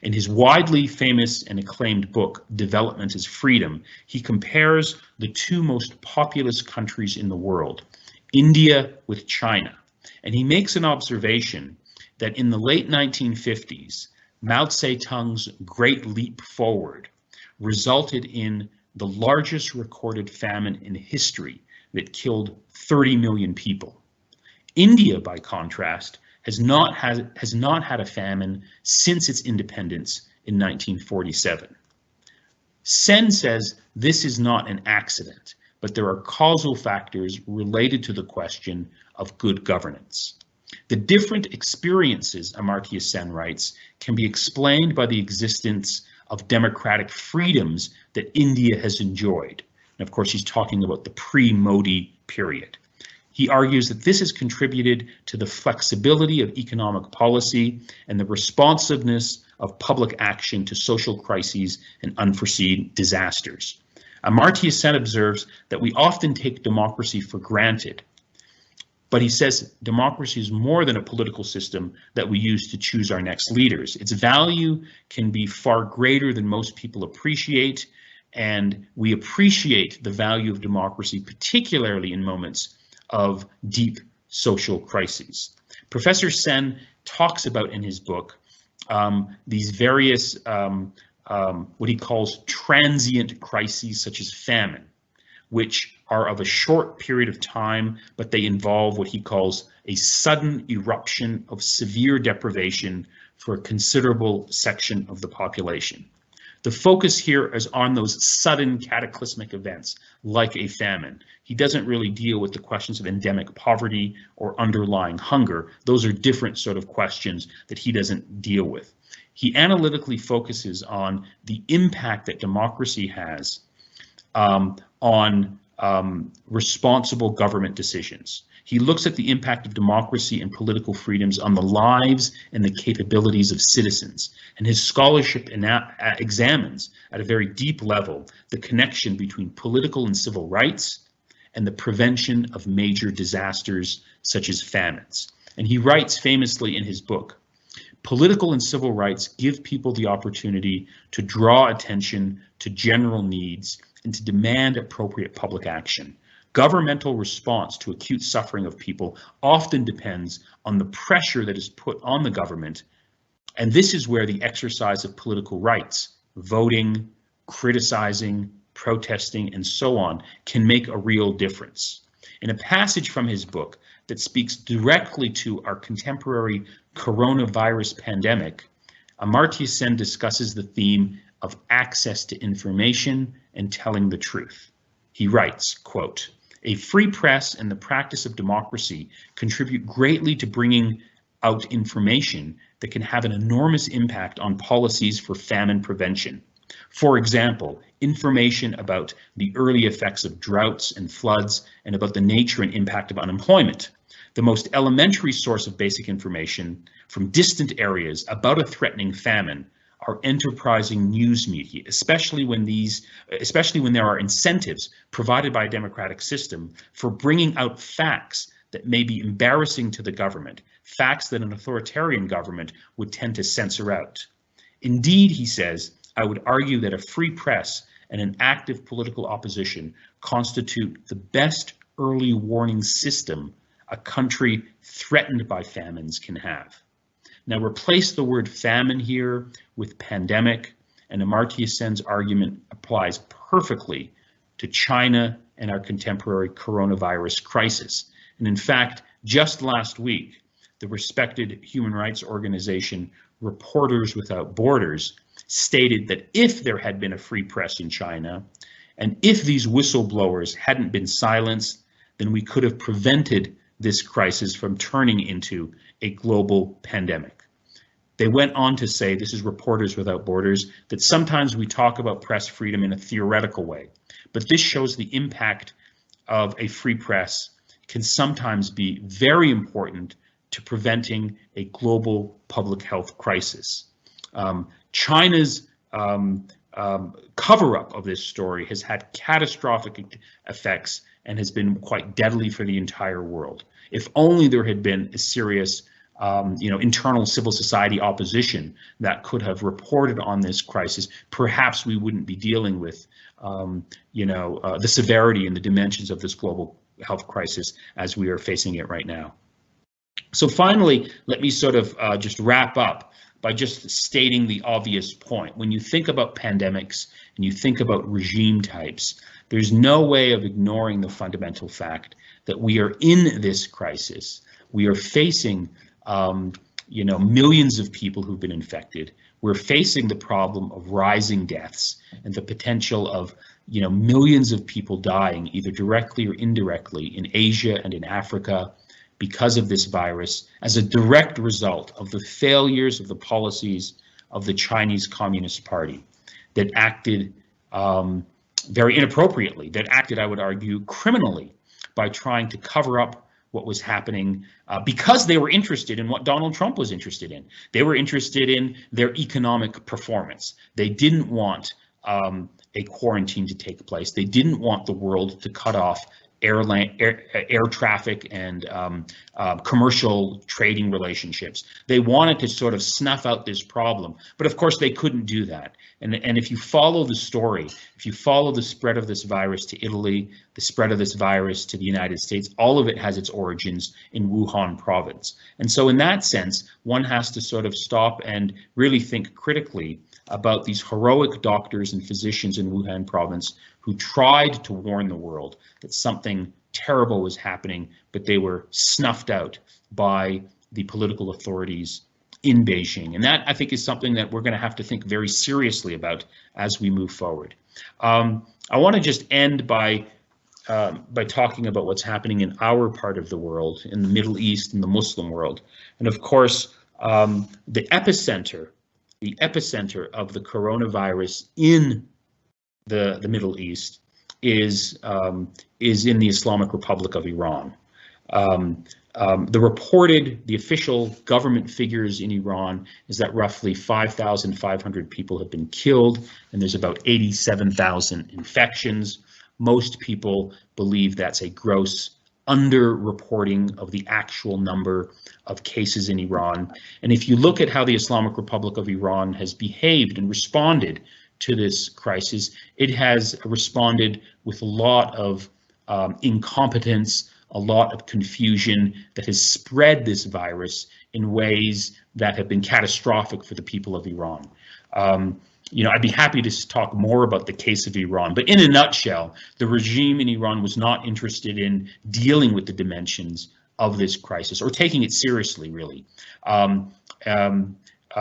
In his widely famous and acclaimed book, Development is Freedom, he compares the two most populous countries in the world, India with China. And he makes an observation that in the late 1950s, Mao Zedong's Great Leap Forward resulted in the largest recorded famine in history that killed 30 million people. India, by contrast, has not had a famine since its independence in 1947. Sen says this is not an accident, but there are causal factors related to the question of good governance. The different experiences, Amartya Sen writes, can be explained by the existence of democratic freedoms that India has enjoyed. And of course, he's talking about the pre-Modi period. He argues that this has contributed to the flexibility of economic policy and the responsiveness of public action to social crises and unforeseen disasters. Amartya Sen observes that we often take democracy for granted, but he says democracy is more than a political system that we use to choose our next leaders. Its value can be far greater than most people appreciate, and we appreciate the value of democracy, particularly in moments of deep social crises. Professor Sen talks about in his book these various what he calls transient crises, such as famine, which are of a short period of time, but they involve what he calls a sudden eruption of severe deprivation for a considerable section of the population. The focus here is on those sudden cataclysmic events, like a famine. He doesn't really deal with the questions of endemic poverty or underlying hunger. Those are different sort of questions that he doesn't deal with. He analytically focuses on the impact that democracy has on responsible government decisions. He looks at the impact of democracy and political freedoms on the lives and the capabilities of citizens, and his scholarship examines at a very deep level the connection between political and civil rights and the prevention of major disasters such as famines. And he writes famously in his book, "Political and civil rights give people the opportunity to draw attention to general needs and to demand appropriate public action. Governmental response to acute suffering of people often depends on the pressure that is put on the government, and this is where the exercise of political rights, voting, criticizing, protesting, and so on, can make a real difference." In a passage from his book that speaks directly to our contemporary coronavirus pandemic, Amartya Sen discusses the theme of access to information and telling the truth. He writes, quote, "A free press and the practice of democracy contribute greatly to bringing out information that can have an enormous impact on policies for famine prevention. For example, information about the early effects of droughts and floods and about the nature and impact of unemployment. The most elementary source of basic information from distant areas about a threatening famine are enterprising news media, especially when there are incentives provided by a democratic system for bringing out facts that may be embarrassing to the government, facts that an authoritarian government would tend to censor out. Indeed," he says, "I would argue that a free press and an active political opposition constitute the best early warning system a country threatened by famines can have." Now replace the word famine here with pandemic, and Amartya Sen's argument applies perfectly to China and our contemporary coronavirus crisis. And in fact, just last week, the respected human rights organization Reporters Without Borders stated that if there had been a free press in China, and if these whistleblowers hadn't been silenced, then we could have prevented this crisis from turning into a global pandemic. They went on to say, this is Reporters Without Borders, that sometimes we talk about press freedom in a theoretical way, but this shows the impact of a free press can sometimes be very important to preventing a global public health crisis. China's cover-up of this story has had catastrophic effects and has been quite deadly for the entire world. If only there had been a serious internal civil society opposition that could have reported on this crisis, perhaps we wouldn't be dealing with the severity and the dimensions of this global health crisis as we are facing it right now. So finally, let me sort of just wrap up by just stating the obvious point. When you think about pandemics and you think about regime types, there's no way of ignoring the fundamental fact that we are in this crisis. We are facing millions of people who've been infected. We're facing the problem of rising deaths and the potential of millions of people dying either directly or indirectly in Asia and in Africa because of this virus as a direct result of the failures of the policies of the Chinese Communist Party that acted very inappropriately, that acted, I would argue, criminally by trying to cover up what was happening because they were interested in what Donald Trump was interested in. They were interested in their economic performance. They didn't want a quarantine to take place. They didn't want the world to cut off air traffic and commercial trading relationships. They wanted to sort of snuff out this problem, but of course they couldn't do that. And if you follow the story, if you follow the spread of this virus to Italy, the spread of this virus to the United States, all of it has its origins in Wuhan province. And so in that sense, one has to sort of stop and really think critically about these heroic doctors and physicians in Wuhan province who tried to warn the world that something terrible was happening, but they were snuffed out by the political authorities in Beijing. And that, I think, is something that we're going to have to think very seriously about as we move forward. I want to just end by talking about what's happening in our part of the world, in the Middle East and the Muslim world. And of course, the epicenter of the coronavirus in the Middle East is in the Islamic Republic of Iran. The official government figures in Iran is that roughly 5,500 people have been killed, and there's about 87,000 infections. Most people believe that's a gross underreporting of the actual number of cases in Iran. And if you look at how the Islamic Republic of Iran has behaved and responded to this crisis, it has responded with a lot of incompetence, a lot of confusion that has spread this virus in ways that have been catastrophic for the people of Iran. I'd be happy to talk more about the case of Iran, but in a nutshell, the regime in Iran was not interested in dealing with the dimensions of this crisis or taking it seriously, really.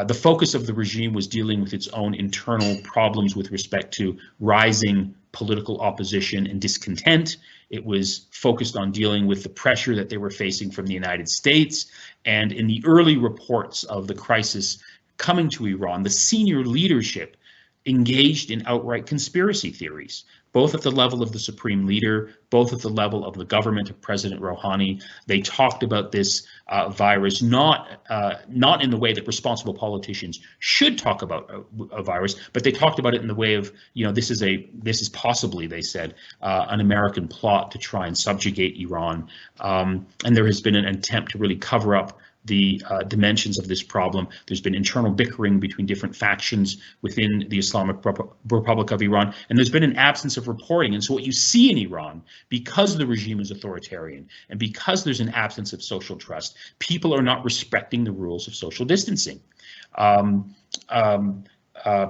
The focus of the regime was dealing with its own internal problems with respect to rising political opposition and discontent. It was focused on dealing with the pressure that they were facing from the United States. And in the early reports of the crisis coming to Iran, the senior leadership engaged in outright conspiracy theories, both at the level of the supreme leader, both at the level of the government of President Rouhani. They talked about this virus not in the way that responsible politicians should talk about a virus, but they talked about it in the way of, this is possibly, they said, an American plot to try and subjugate Iran. And there has been an attempt to really cover up the dimensions of this problem. There's been internal bickering between different factions within the Islamic Republic of Iran, and there's been an absence of reporting. And so what you see in Iran, because the regime is authoritarian and because there's an absence of social trust, people are not respecting the rules of social distancing.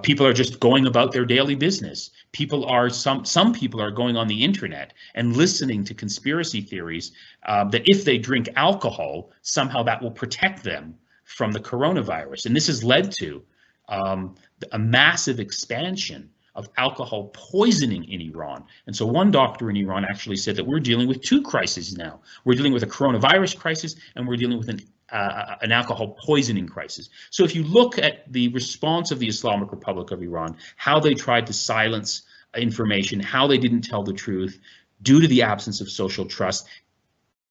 People are just going about their daily business. Some people are going on the internet and listening to conspiracy theories that if they drink alcohol, somehow that will protect them from the coronavirus. And this has led to a massive expansion of alcohol poisoning in Iran. And so one doctor in Iran actually said that we're dealing with two crises now. We're dealing with a coronavirus crisis, and we're dealing with an alcohol poisoning crisis. So if you look at the response of the Islamic Republic of Iran, how they tried to silence information, how they didn't tell the truth due to the absence of social trust,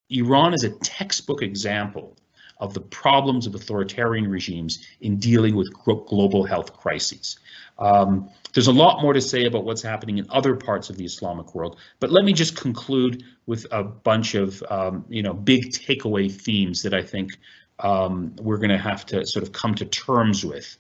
Iran is a textbook example of the problems of authoritarian regimes in dealing with global health crises. There's a lot more to say about what's happening in other parts of the Islamic world, but let me just conclude with a bunch of big takeaway themes that I think we're going to have to sort of come to terms with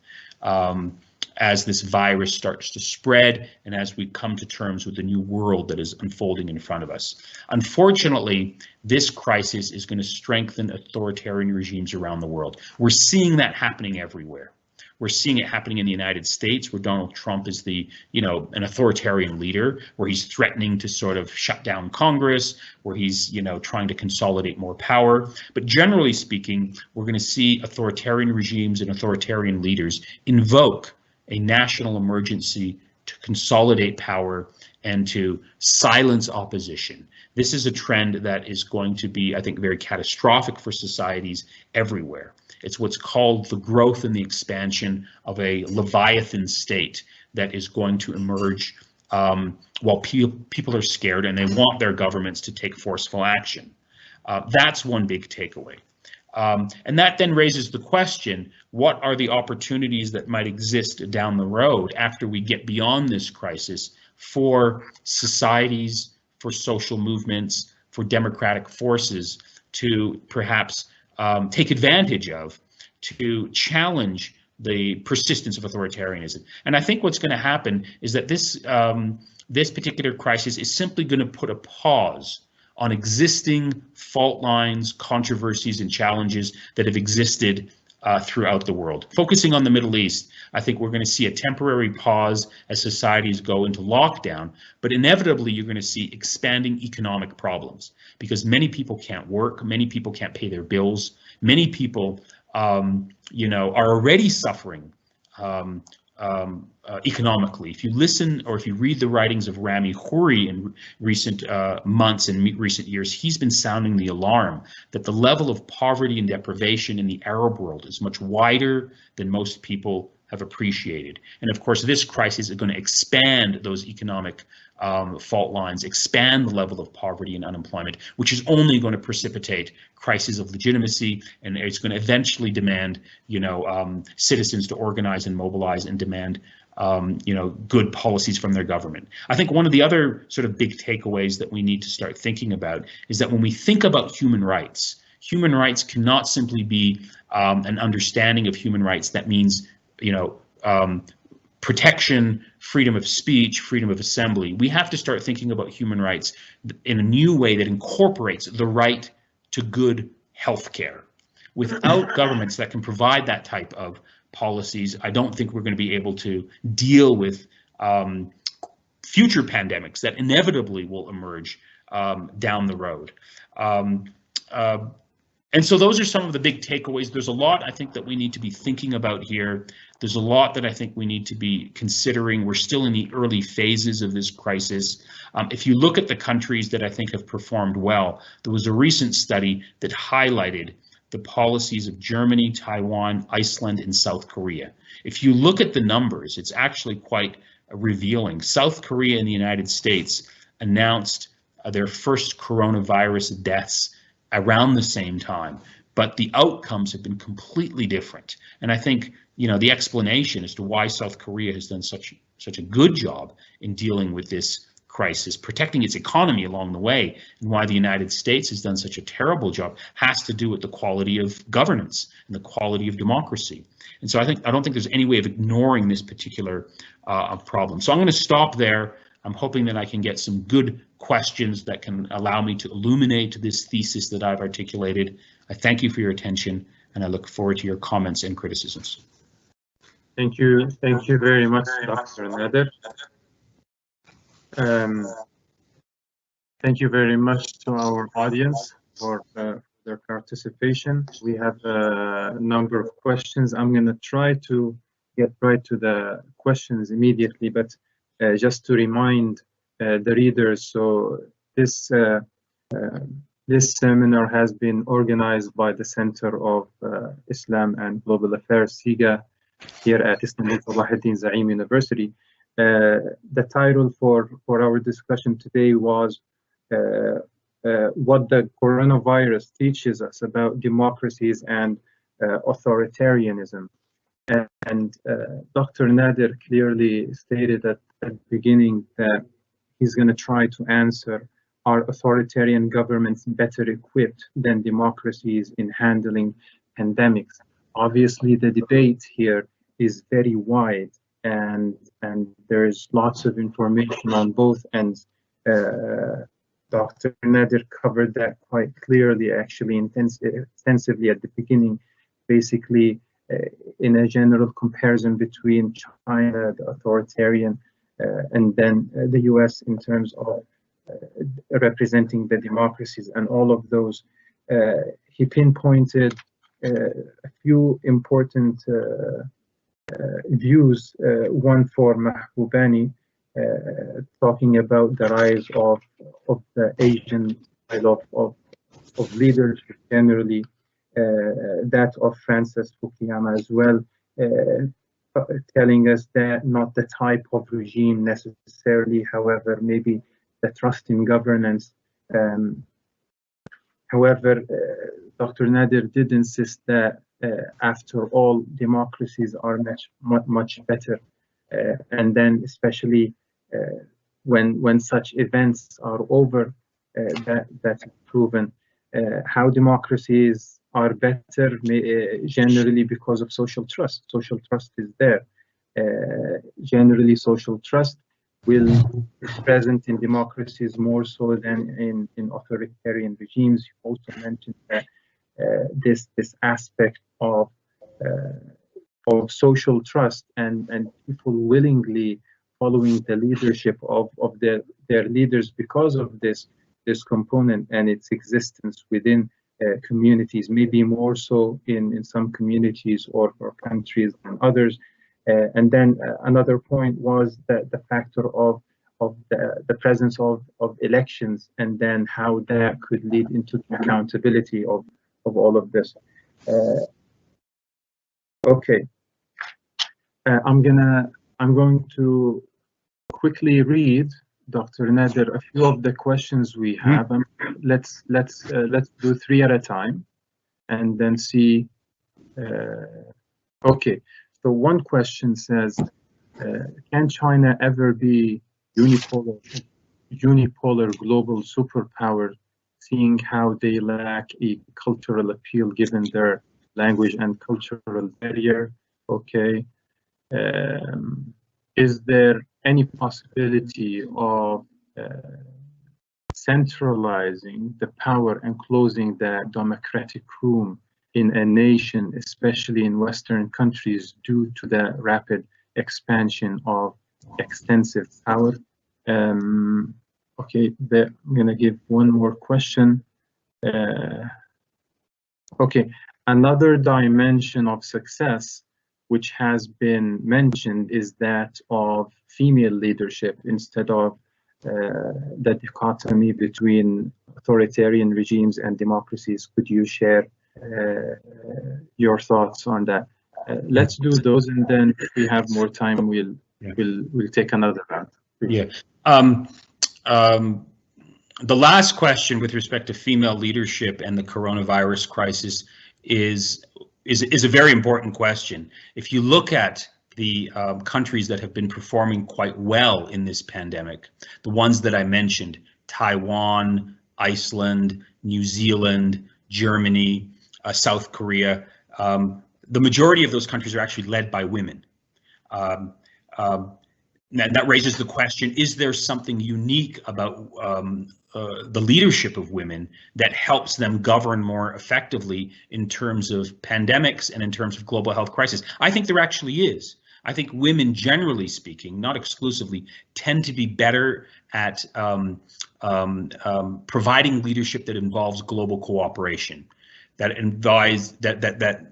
as this virus starts to spread and as we come to terms with the new world that is unfolding in front of us. Unfortunately, this crisis is going to strengthen authoritarian regimes around the world. We're seeing that happening everywhere. We're seeing it happening in the United States, where Donald Trump is an authoritarian leader, where he's threatening to sort of shut down Congress, where he's, trying to consolidate more power. But generally speaking, we're going to see authoritarian regimes and authoritarian leaders invoke a national emergency to consolidate power and to silence opposition. This is a trend that is going to be, I think, very catastrophic for societies everywhere. It's what's called the growth and the expansion of a Leviathan state that is going to emerge while people are scared and they want their governments to take forceful action. That's one big takeaway. And that then raises the question, what are the opportunities that might exist down the road after we get beyond this crisis for societies, for social movements, for democratic forces to perhaps take advantage of, to challenge the persistence of authoritarianism. And I think what's going to happen is that this particular crisis is simply going to put a pause on existing fault lines, controversies, and challenges that have existed throughout the world. Focusing on the Middle East, I think we're going to see a temporary pause as societies go into lockdown, but inevitably you're going to see expanding economic problems because many people can't work, many people can't pay their bills, many people are already suffering economically. If you listen or if you read the writings of Rami Khouri in recent months and recent years, he's been sounding the alarm that the level of poverty and deprivation in the Arab world is much wider than most people have appreciated. And of course, this crisis is going to expand those economic fault lines, expand the level of poverty and unemployment, which is only going to precipitate crises of legitimacy, and it's going to eventually demand, citizens to organize and mobilize and demand, good policies from their government. I think one of the other sort of big takeaways that we need to start thinking about is that when we think about human rights cannot simply be an understanding of human rights that means, protection, freedom of speech, freedom of assembly. We have to start thinking about human rights in a new way that incorporates the right to good health care. Without governments that can provide that type of policies, I don't think we're going to be able to deal with future pandemics that inevitably will emerge down the road. And so those are some of the big takeaways. There's a lot I think that we need to be thinking about here. There's a lot that I think we need to be considering. We're still in the early phases of this crisis. If you look at the countries that I think have performed well, there was a recent study that highlighted the policies of Germany, Taiwan, Iceland, and South Korea. If you look at the numbers, it's actually quite revealing. South Korea and the United States announced their first coronavirus deaths around the same time, but the outcomes have been completely different. And I think, the explanation as to why South Korea has done such a good job in dealing with this crisis, protecting its economy along the way, and why the United States has done such a terrible job has to do with the quality of governance and the quality of democracy. And so I don't think there's any way of ignoring this particular problem. So I'm going to stop there. I'm hoping that I can get some good questions that can allow me to illuminate this thesis that I've articulated. I thank you for your attention, and I look forward to your comments and criticisms. Thank you very much, Dr. Nader. Thank you very much to our audience for their participation. We have a number of questions. I'm going to try to get right to the questions immediately, but just to remind the readers, so this seminar has been organized by the Center of Islam and Global Affairs, CIGA, here at Istanbul Salahuddin Zaim University. The title for our discussion today was what the coronavirus teaches us about democracies and authoritarianism. And Dr. Nader clearly stated at the beginning that he's going to try to answer, are authoritarian governments better equipped than democracies in handling pandemics? Obviously, the debate here is very wide, and there's lots of information on both ends. Dr. Nader covered that quite clearly, actually intensively at the beginning, basically in a general comparison between China, the authoritarian, and then the US in terms of representing the democracies and all of those. He pinpointed a few important views, one for Mahboubani, talking about the rise of the Asian side of leadership generally, that of Francis Fukuyama as well, telling us that not the type of regime necessarily, however, maybe the trust in governance. However, Dr. Nader did insist that after all, democracies are much better. And then especially when such events are over, that's proven. How democracies are better, generally because of social trust. Social trust is there. Generally, social trust is present in democracies more so than in authoritarian regimes. You also mentioned that this aspect of social trust and people willingly following the leadership of their leaders because of this component and its existence within communities, maybe more so in some communities or countries than others. And then another point was the factor of the presence of elections, and then how that could lead into the accountability of all of this. Okay, I'm going to quickly read, Dr. Nader, a few of the questions we have. Let's do 3 at a time, and then see. Okay, so one question says, can China ever be unipolar global superpower, seeing how they lack a cultural appeal given their language and cultural barrier? Okay. Is there any possibility of centralizing the power and closing the democratic room in a nation, especially in Western countries, due to the rapid expansion of extensive power? Okay, I'm going to give one more question. Okay, another dimension of success which has been mentioned is that of female leadership instead of the dichotomy between authoritarian regimes and democracies. Could you share your thoughts on that? Let's do those, and then if we have more time, we'll take another round. Yeah. The last question with respect to female leadership and the coronavirus crisis is a very important question. If you look at the countries that have been performing quite well in this pandemic, the ones that I mentioned, Taiwan, Iceland, New Zealand, Germany, South Korea, the majority of those countries are actually led by women. That raises the question, is there something unique about the leadership of women that helps them govern more effectively in terms of pandemics and in terms of global health crisis? I think there actually is. I think women, generally speaking, not exclusively, tend to be better at providing leadership that involves global cooperation. That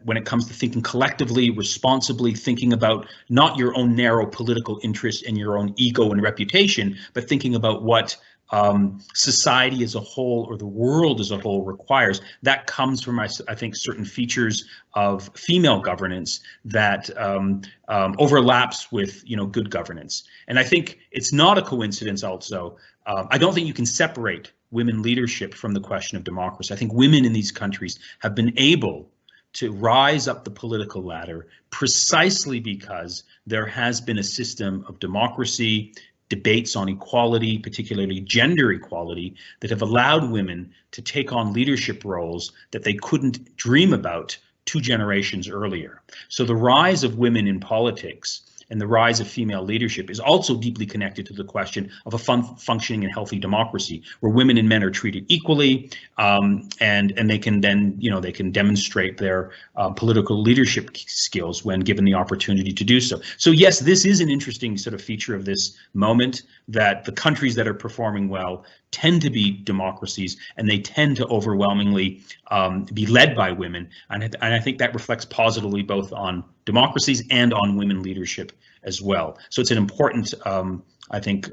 when it comes to thinking collectively, responsibly, thinking about not your own narrow political interest and your own ego and reputation, but thinking about what society as a whole or the world as a whole requires. That comes from, I think, certain features of female governance that overlaps with, good governance. And I think it's not a coincidence also. I don't think you can separate women leadership from the question of democracy. I think women in these countries have been able to rise up the political ladder precisely because there has been a system of democracy, debates on equality, particularly gender equality, that have allowed women to take on leadership roles that they couldn't dream about 2 generations earlier. So the rise of women in politics and the rise of female leadership is also deeply connected to the question of a functioning and healthy democracy, where women and men are treated equally, and they can then, they can demonstrate their political leadership skills when given the opportunity to do so. So yes, this is an interesting sort of feature of this moment, that the countries that are performing well tend to be democracies, and they tend to overwhelmingly be led by women, and I think that reflects positively both on democracies and on women leadership as well. So it's an important, I think,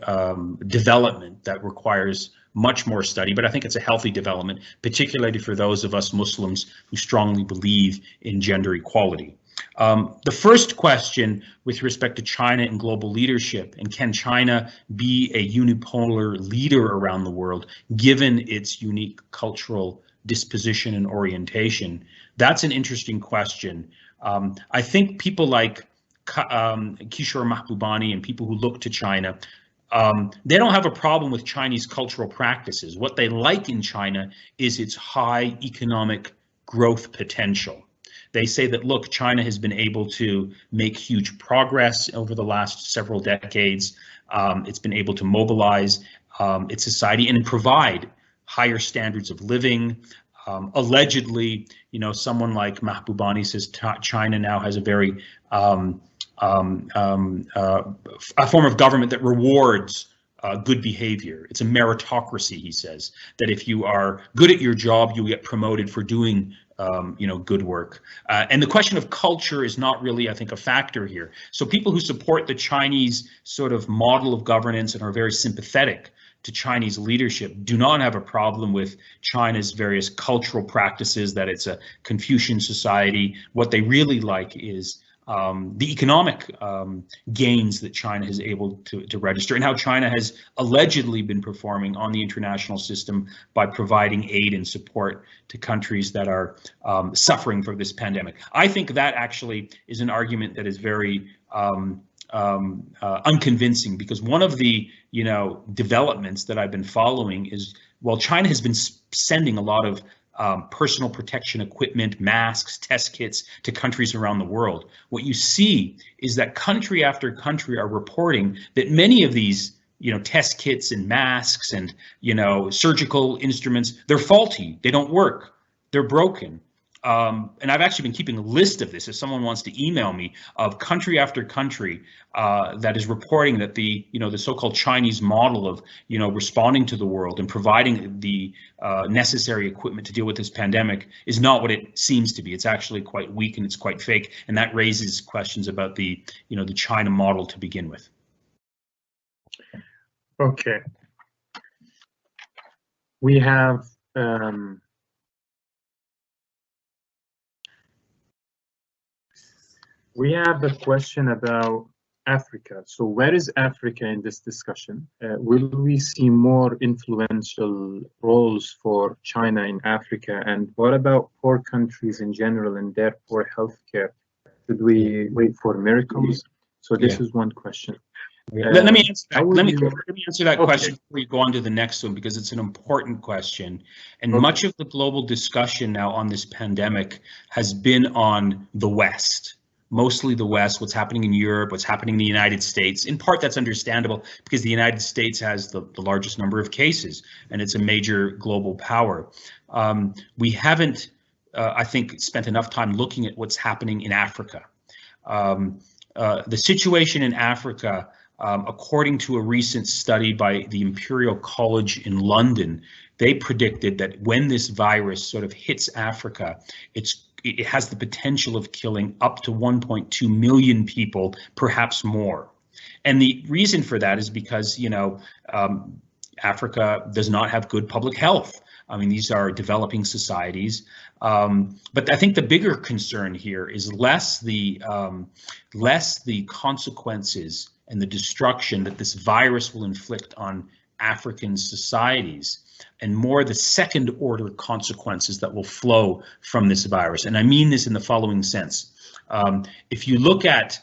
development that requires much more study, but I think it's a healthy development, particularly for those of us Muslims who strongly believe in gender equality. The first question with respect to China and global leadership, and can China be a unipolar leader around the world given its unique cultural disposition and orientation? That's an interesting question. I think people like Kishore Mahbubani and people who look to China, they don't have a problem with Chinese cultural practices. What they like in China is its high economic growth potential. They say that, look, China has been able to make huge progress over the last several decades. It's been able to mobilize its society and provide higher standards of living. Allegedly, you know, someone like Mahbubani says China now has a very a form of government that rewards good behavior. It's a meritocracy, he says, that if you are good at your job, you get promoted for doing you know, good work. And the question of culture is not really, I think, a factor here. So people who support the Chinese sort of model of governance and are very sympathetic to Chinese leadership do not have a problem with China's various cultural practices, that it's a Confucian society. What they really like is the economic gains that China is able to register, and how China has allegedly been performing on the international system by providing aid and support to countries that are suffering from this pandemic. I think that actually is an argument that is very unconvincing, because one of the developments that I've been following is, while China has been sending a lot of personal protection equipment, masks, test kits to countries around the world, what you see is that country after country are reporting that many of these test kits and masks and surgical instruments, they're faulty, they don't work, they're broken. And I've actually been keeping a list of this, if someone wants to email me, of country after country that is reporting that the so-called Chinese model of responding to the world and providing the necessary equipment to deal with this pandemic is not what it seems to be. It's actually quite weak and it's quite fake, and that raises questions about the the China model to begin with. Okay, we have a question about Africa. So where is Africa in this discussion? Will we see more influential roles for China in Africa? And what about poor countries in general and their poor healthcare? Should we wait for miracles? So this is one question. Let me answer that. Let me answer that question before you go on to the next one, because it's an important question. And much of the global discussion now on this pandemic has been on the West. Mostly the West, what's happening in Europe, what's happening in the United States. In part, that's understandable because the United States has the largest number of cases and it's a major global power. We haven't, I think, spent enough time looking at what's happening in Africa. The situation in Africa, according to a recent study by the Imperial College in London, they predicted that when this virus sort of hits Africa, it has the potential of killing up to 1.2 million people, perhaps more. And the reason for that is because, Africa does not have good public health. I mean, these are developing societies. But I think the bigger concern here is less the consequences and the destruction that this virus will inflict on African societies, and more the second order consequences that will flow from this virus. And I mean this in the following sense. If you look at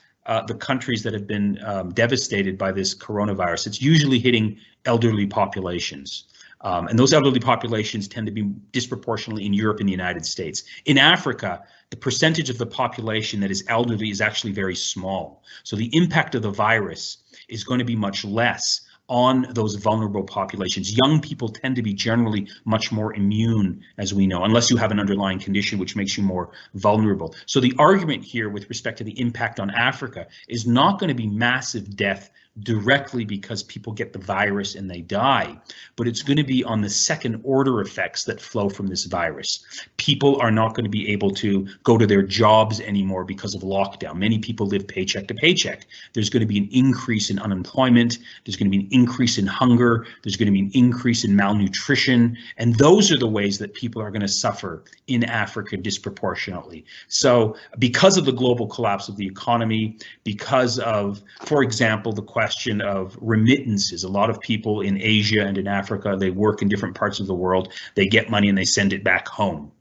the countries that have been devastated by this coronavirus, it's usually hitting elderly populations. And those elderly populations tend to be disproportionately in Europe and the United States. In Africa, the percentage of the population that is elderly is actually very small. So the impact of the virus is going to be much less on those vulnerable populations. Young people tend to be generally much more immune, as we know, unless you have an underlying condition which makes you more vulnerable. So the argument here with respect to the impact on Africa is not going to be massive death directly because people get the virus and they die, but it's going to be on the second order effects that flow from this virus. People are not going to be able to go to their jobs anymore because of lockdown. Many people live paycheck to paycheck. There's going to be an increase in unemployment. There's going to be an increase in hunger. There's going to be an increase in malnutrition. And those are the ways that people are going to suffer in Africa disproportionately. So because of the global collapse of the economy, because of, for example, the question of remittances, a lot of people in Asia and in Africa, they work in different parts of the world, they get money and they send it back home.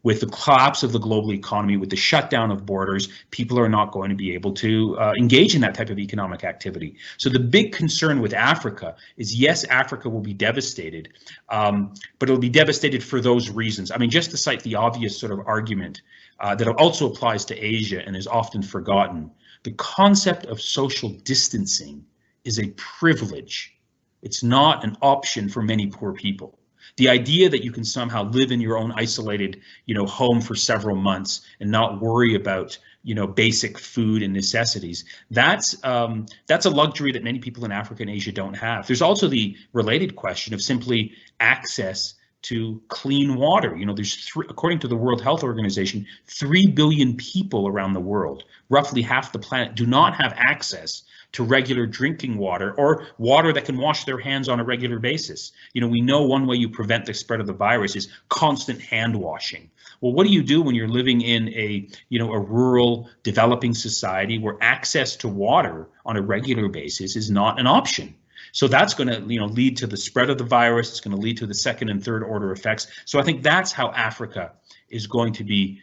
With the collapse of the global economy, with the shutdown of borders, people are not going to be able to engage in that type of economic activity. So the big concern with Africa is, yes, Africa will be devastated, but it'll be devastated for those reasons. I mean, just to cite the obvious sort of argument that also applies to Asia and is often forgotten, the concept of social distancing is a privilege. It's not an option for many poor people. The idea that you can somehow live in your own isolated, home for several months and not worry about, basic food and necessities, that's a luxury that many people in Africa and Asia don't have. There's also the related question of simply access to clean water. There's according to the World Health Organization, 3 billion people around the world, roughly half the planet, do not have access to regular drinking water or water that can wash their hands on a regular basis. We know one way you prevent the spread of the virus is constant hand washing. Well, what do you do when you're living in a rural developing society where access to water on a regular basis is not an option? So that's going to lead to the spread of the virus. It's going to lead to the second and third order effects. So I think that's how Africa is going to be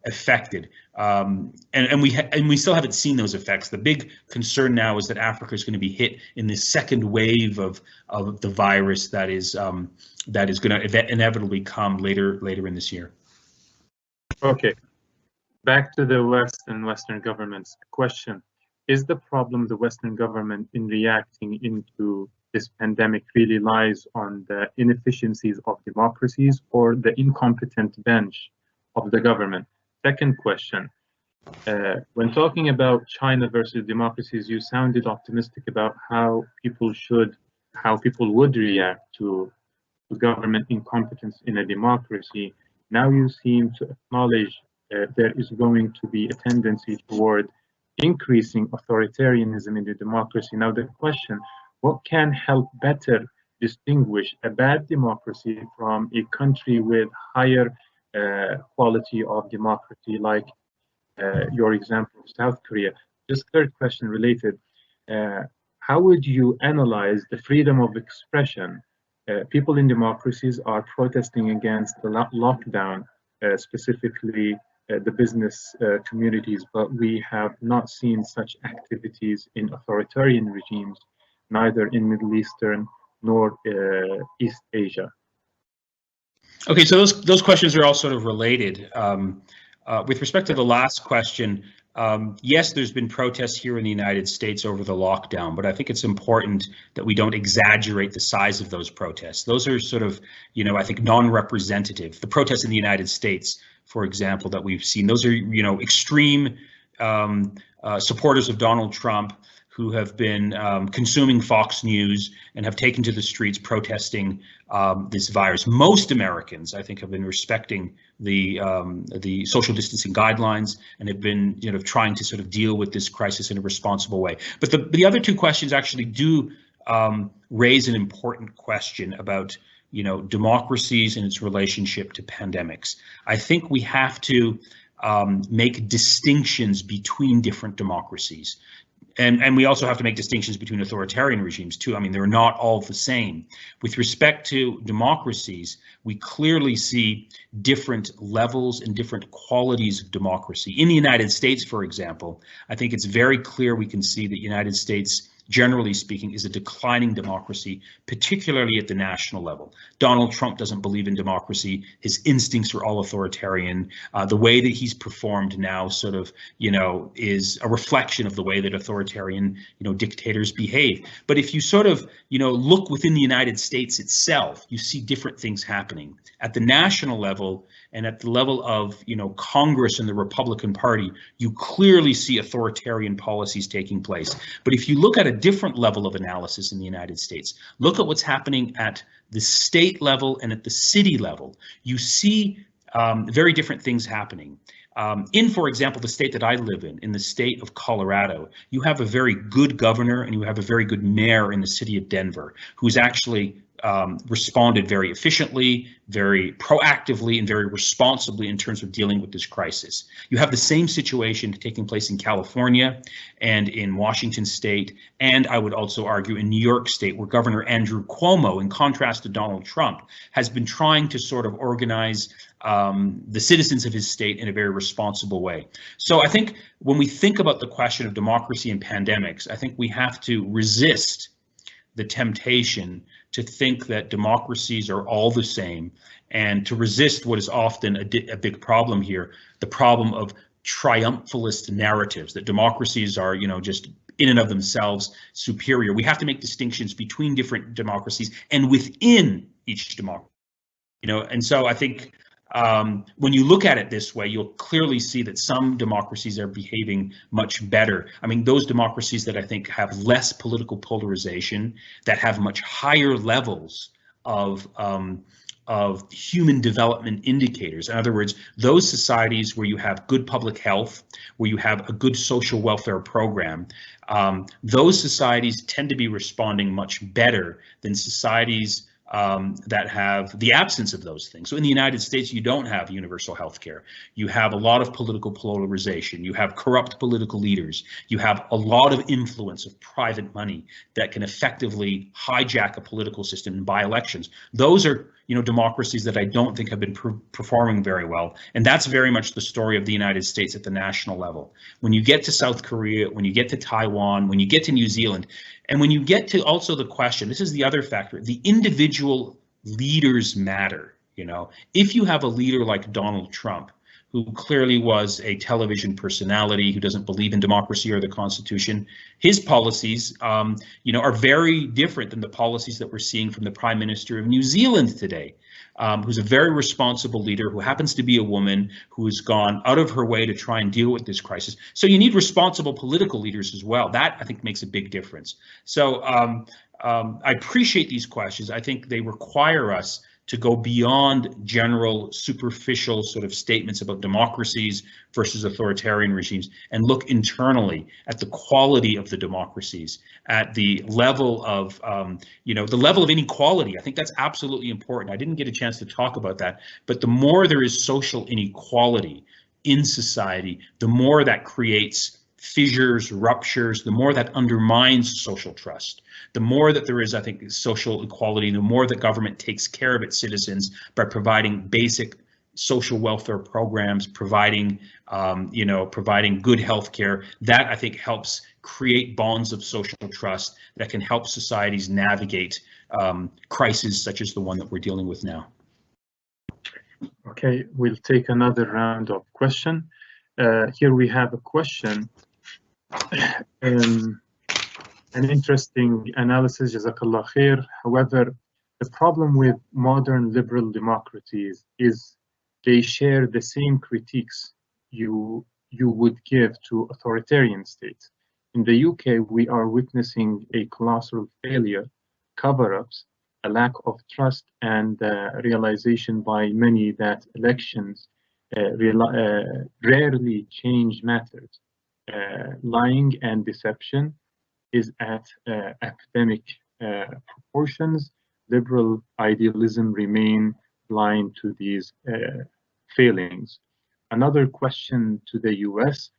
affected, and we still haven't seen those effects. The big concern now is that Africa is going to be hit in this second wave of the virus that is going to inevitably come later in this year. Okay, back to the Western governments. Question: is the problem the Western government in reacting into this pandemic really lies on the inefficiencies of democracies or the incompetent bench of the government? Second question, when talking about China versus democracies, you sounded optimistic about how people would react to government incompetence in a democracy. Now you seem to acknowledge there is going to be a tendency toward increasing authoritarianism in the democracy. Now the question, what can help better distinguish a bad democracy from a country with higher quality of democracy, like your example of South Korea? Just third question related, how would you analyze the freedom of expression? People in democracies are protesting against the lockdown, specifically the business communities, but we have not seen such activities in authoritarian regimes, neither in Middle Eastern nor East Asia. Okay, so those questions are all sort of related. With respect to the last question, yes, there's been protests here in the United States over the lockdown, but I think it's important that we don't exaggerate the size of those protests. Those are sort of, I think non-representative. The protests in the United States, for example, that we've seen, those are, extreme supporters of Donald Trump who have been consuming Fox News and have taken to the streets protesting this virus. Most Americans, I think, have been respecting the social distancing guidelines and have been, trying to sort of deal with this crisis in a responsible way. But the other two questions actually do raise an important question about, democracies and its relationship to pandemics. I think we have to make distinctions between different democracies. And we also have to make distinctions between authoritarian regimes too. I mean, they're not all the same. With respect to democracies, we clearly see different levels and different qualities of democracy. In the United States, for example, I think it's very clear we can see that the United States, generally speaking, is a declining democracy, particularly at the national level. Donald Trump doesn't believe in democracy. His instincts are all authoritarian. The way that he's performed now sort of, is a reflection of the way that authoritarian, dictators behave. But if you sort of, look within the United States itself, you see different things happening. At the national level and at the level of, Congress and the Republican Party, you clearly see authoritarian policies taking place. But if you look at a different level of analysis in the United States. Look at what's happening at the state level and at the city level. You see very different things happening. In, for example, the state that I live in the state of Colorado, you have a very good governor and you have a very good mayor in the city of Denver, who's actually responded very efficiently, very proactively, and very responsibly in terms of dealing with this crisis. You have the same situation taking place in California and in Washington State, and I would also argue in New York State, where Governor Andrew Cuomo, in contrast to Donald Trump, has been trying to sort of organize the citizens of his state in a very responsible way. So I think when we think about the question of democracy and pandemics, I think we have to resist the temptation to think that democracies are all the same, and to resist what is often a big problem here, the problem of triumphalist narratives, that democracies are, just in and of themselves superior. We have to make distinctions between different democracies and within each democracy. And so I think when you look at it this way, you'll clearly see that some democracies are behaving much better. I mean, those democracies that I think have less political polarization, that have much higher levels of human development indicators. In other words, those societies where you have good public health, where you have a good social welfare program, those societies tend to be responding much better than societies that have the absence of those things. So in the United States, you don't have universal health care. You have a lot of political polarization. You have corrupt political leaders. You have a lot of influence of private money that can effectively hijack a political system and buy elections. Those are, democracies that I don't think have been performing very well. And that's very much the story of the United States at the national level. When you get to South Korea, when you get to Taiwan, when you get to New Zealand, and when you get to also the question, this is the other factor, the individual leaders matter. If you have a leader like Donald Trump, who clearly was a television personality, who doesn't believe in democracy or the Constitution, his policies, are very different than the policies that we're seeing from the Prime Minister of New Zealand today, who's a very responsible leader, who happens to be a woman, who has gone out of her way to try and deal with this crisis. So you need responsible political leaders as well. That, I think, makes a big difference. So I appreciate these questions. I think they require us to go beyond general superficial sort of statements about democracies versus authoritarian regimes and look internally at the quality of the democracies, at the level of, the level of inequality. I think that's absolutely important. I didn't get a chance to talk about that, but the more there is social inequality in society, the more that creates fissures, ruptures, the more that undermines social trust. The more that there is, I think, social equality, the more that government takes care of its citizens by providing basic social welfare programs, providing good health care. That, I think, helps create bonds of social trust that can help societies navigate crises such as the one that we're dealing with now. Okay, we'll take another round of questions. Here we have a question. An interesting analysis, Jazakallah khair. However, the problem with modern liberal democracies is they share the same critiques you would give to authoritarian states. In the UK, we are witnessing a colossal failure, cover-ups, a lack of trust, and realization by many that elections rarely change matters. Lying and deception is at epidemic proportions. Liberal idealism remain blind to these failings. Another question to the US: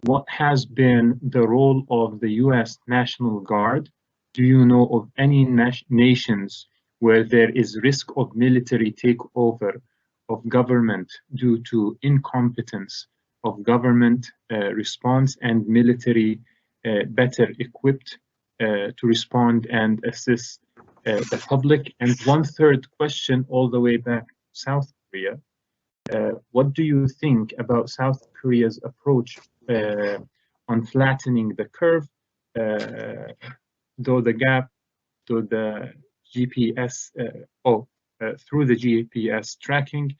what has been the role of the US National Guard? Do you know of any nations where there is risk of military takeover of government due to incompetence of government response and military better equipped to respond and assist the public? And one third question, all the way back to South Korea. What do you think about South Korea's approach on flattening the curve, though the gap to the GPS, through the GPS tracking,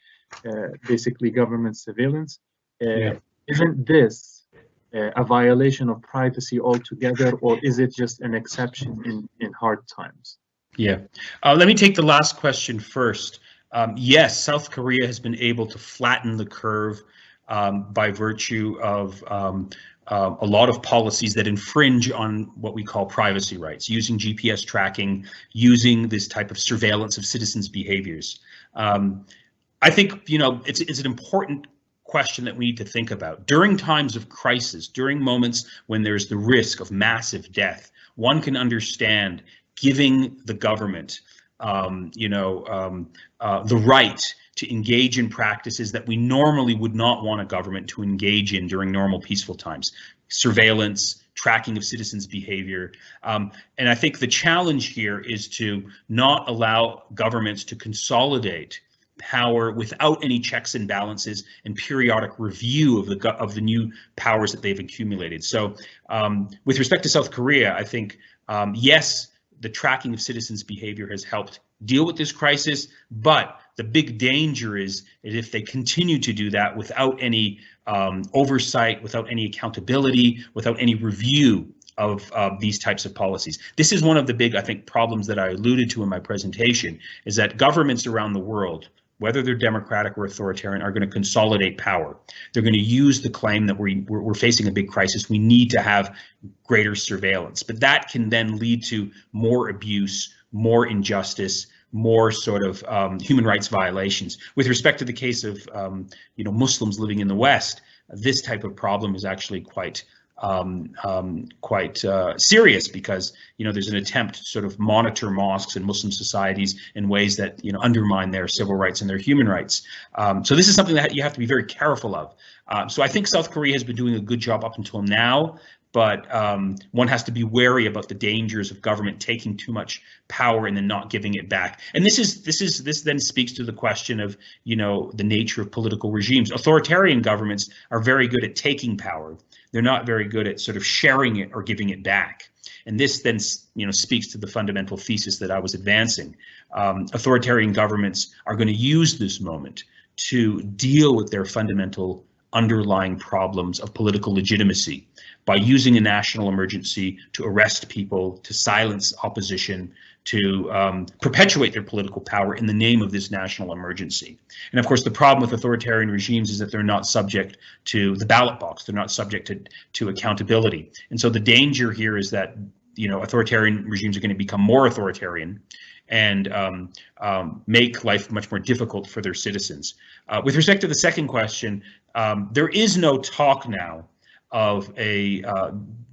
basically government surveillance? Isn't this a violation of privacy altogether, or is it just an exception in hard times? Yeah. Let me take the last question first. Yes, South Korea has been able to flatten the curve by virtue of a lot of policies that infringe on what we call privacy rights, using GPS tracking, using this type of surveillance of citizens' behaviors. I think, you know, it's an important question that we need to think about. During times of crisis, during moments when there's the risk of massive death, one can understand giving the government, the right to engage in practices that we normally would not want a government to engage in during normal peaceful times. Surveillance, tracking of citizens' behavior. And I think the challenge here is to not allow governments to consolidate power without any checks and balances and periodic review of the new powers that they've accumulated. So with respect to South Korea, I think, yes, the tracking of citizens' behavior has helped deal with this crisis, but the big danger is that if they continue to do that without any oversight, without any accountability, without any review of these types of policies. This is one of the big, I think, problems that I alluded to in my presentation, is that governments around the world, whether they're democratic or authoritarian, are going to consolidate power. They're going to use the claim that we're facing a big crisis. We need to have greater surveillance, but that can then lead to more abuse, more injustice, more sort of human rights violations. With respect to the case of Muslims living in the West, this type of problem is actually quite serious, because there's an attempt to sort of monitor mosques and Muslim societies in ways that undermine their civil rights and their human rights. So this is something that you have to be very careful of. So I think South Korea has been doing a good job up until now, but one has to be wary about the dangers of government taking too much power and then not giving it back. And this then speaks to the question of the nature of political regimes. Authoritarian governments are very good at taking power. They're not very good at sort of sharing it or giving it back. And this then speaks to the fundamental thesis that I was advancing. Authoritarian governments are going to use this moment to deal with their fundamental underlying problems of political legitimacy by using a national emergency to arrest people, to silence opposition, to perpetuate their political power in the name of this national emergency. And of course, the problem with authoritarian regimes is that they're not subject to the ballot box. They're not subject to accountability. And so the danger here is that authoritarian regimes are going to become more authoritarian and make life much more difficult for their citizens. With respect to the second question, there is no talk now of the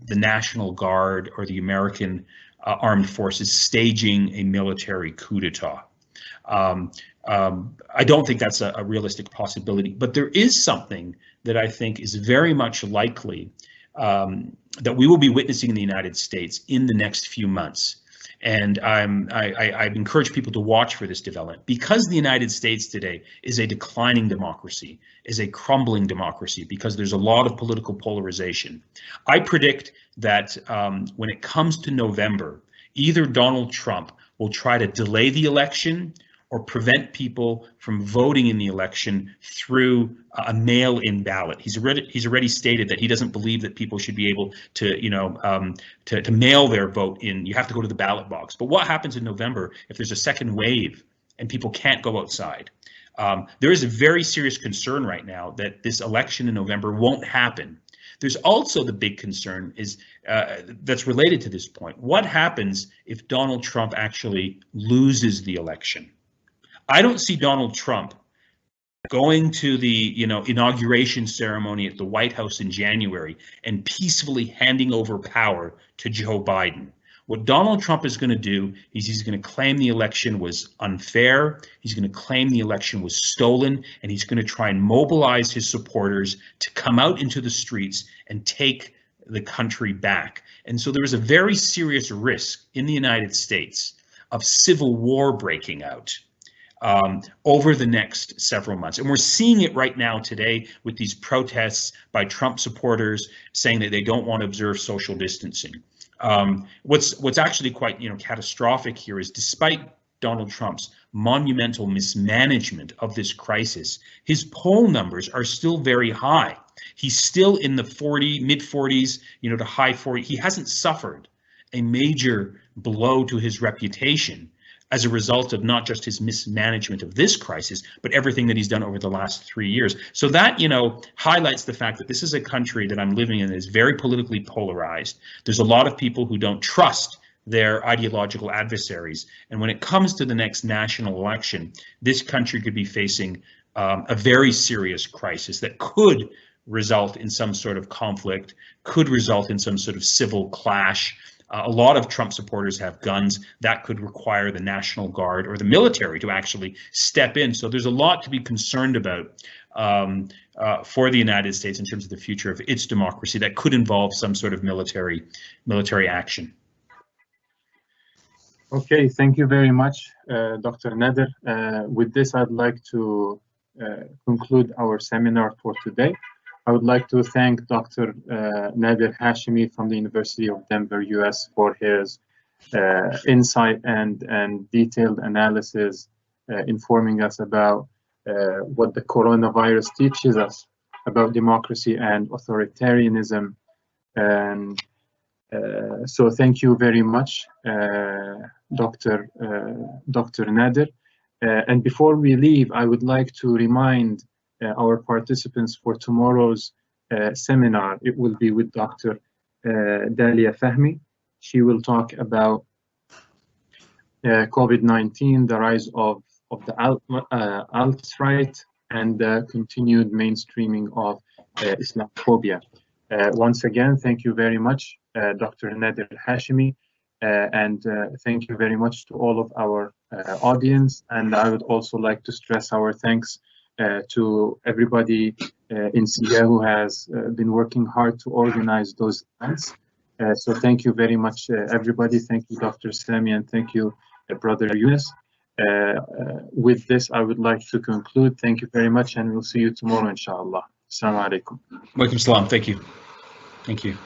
National Guard or the American armed forces staging a military coup d'etat. I don't think that's a realistic possibility, but there is something that I think is very much likely that we will be witnessing in the United States in the next few months. And I encourage people to watch for this development, because the United States today is a declining democracy, is a crumbling democracy, because there's a lot of political polarization. I predict that when it comes to November, either Donald Trump will try to delay the election or prevent people from voting in the election through a mail-in ballot. He's already stated that he doesn't believe that people should be able to to mail their vote in. You have to go to the ballot box. But what happens in November if there's a second wave and people can't go outside? There is a very serious concern right now that this election in November won't happen. There's also the big concern is that's related to this point. What happens if Donald Trump actually loses the election? I don't see Donald Trump going to the inauguration ceremony at the White House in January and peacefully handing over power to Joe Biden. What Donald Trump is going to do is he's going to claim the election was unfair, he's going to claim the election was stolen, and he's going to try and mobilize his supporters to come out into the streets and take the country back. And so there is a very serious risk in the United States of civil war breaking out over the next several months. And we're seeing it right now today with these protests by Trump supporters saying that they don't want to observe social distancing. What's actually quite catastrophic here is, despite Donald Trump's monumental mismanagement of this crisis, his poll numbers are still very high. He's still in the mid 40s, to high 40s. He hasn't suffered a major blow to his reputation as a result of not just his mismanagement of this crisis, but everything that he's done over the last 3 years. So that, highlights the fact that this is a country that I'm living in that is very politically polarized. There's a lot of people who don't trust their ideological adversaries. And when it comes to the next national election, this country could be facing a very serious crisis that could result in some sort of conflict, could result in some sort of civil clash. A lot of Trump supporters have guns. That could require the National Guard or the military to actually step in. So there's a lot to be concerned about for the United States in terms of the future of its democracy that could involve some sort of military action. Okay, thank you very much, Dr. Nader. With this, I'd like to conclude our seminar for today. I would like to thank Dr. Nader Hashemi from the University of Denver, US, for his insight and detailed analysis, informing us about what the coronavirus teaches us about democracy and authoritarianism. And so thank you very much, Dr. Nader. And before we leave, I would like to remind our participants for tomorrow's seminar. It will be with Dr. Dalia Fahmy. She will talk about COVID-19, the rise of the alt-right, and the continued mainstreaming of Islamophobia. Once again, thank you very much, Dr. Nader Hashemi, and thank you very much to all of our audience. And I would also like to stress our thanks to everybody in CIGA who has been working hard to organize those events. So thank you very much, everybody. Thank you, Dr. Sami, and thank you, Brother Yunus. With this, I would like to conclude. Thank you very much, and we'll see you tomorrow, inshallah. Assalamu alaikum. Wa alaikum salam. Thank you. Thank you.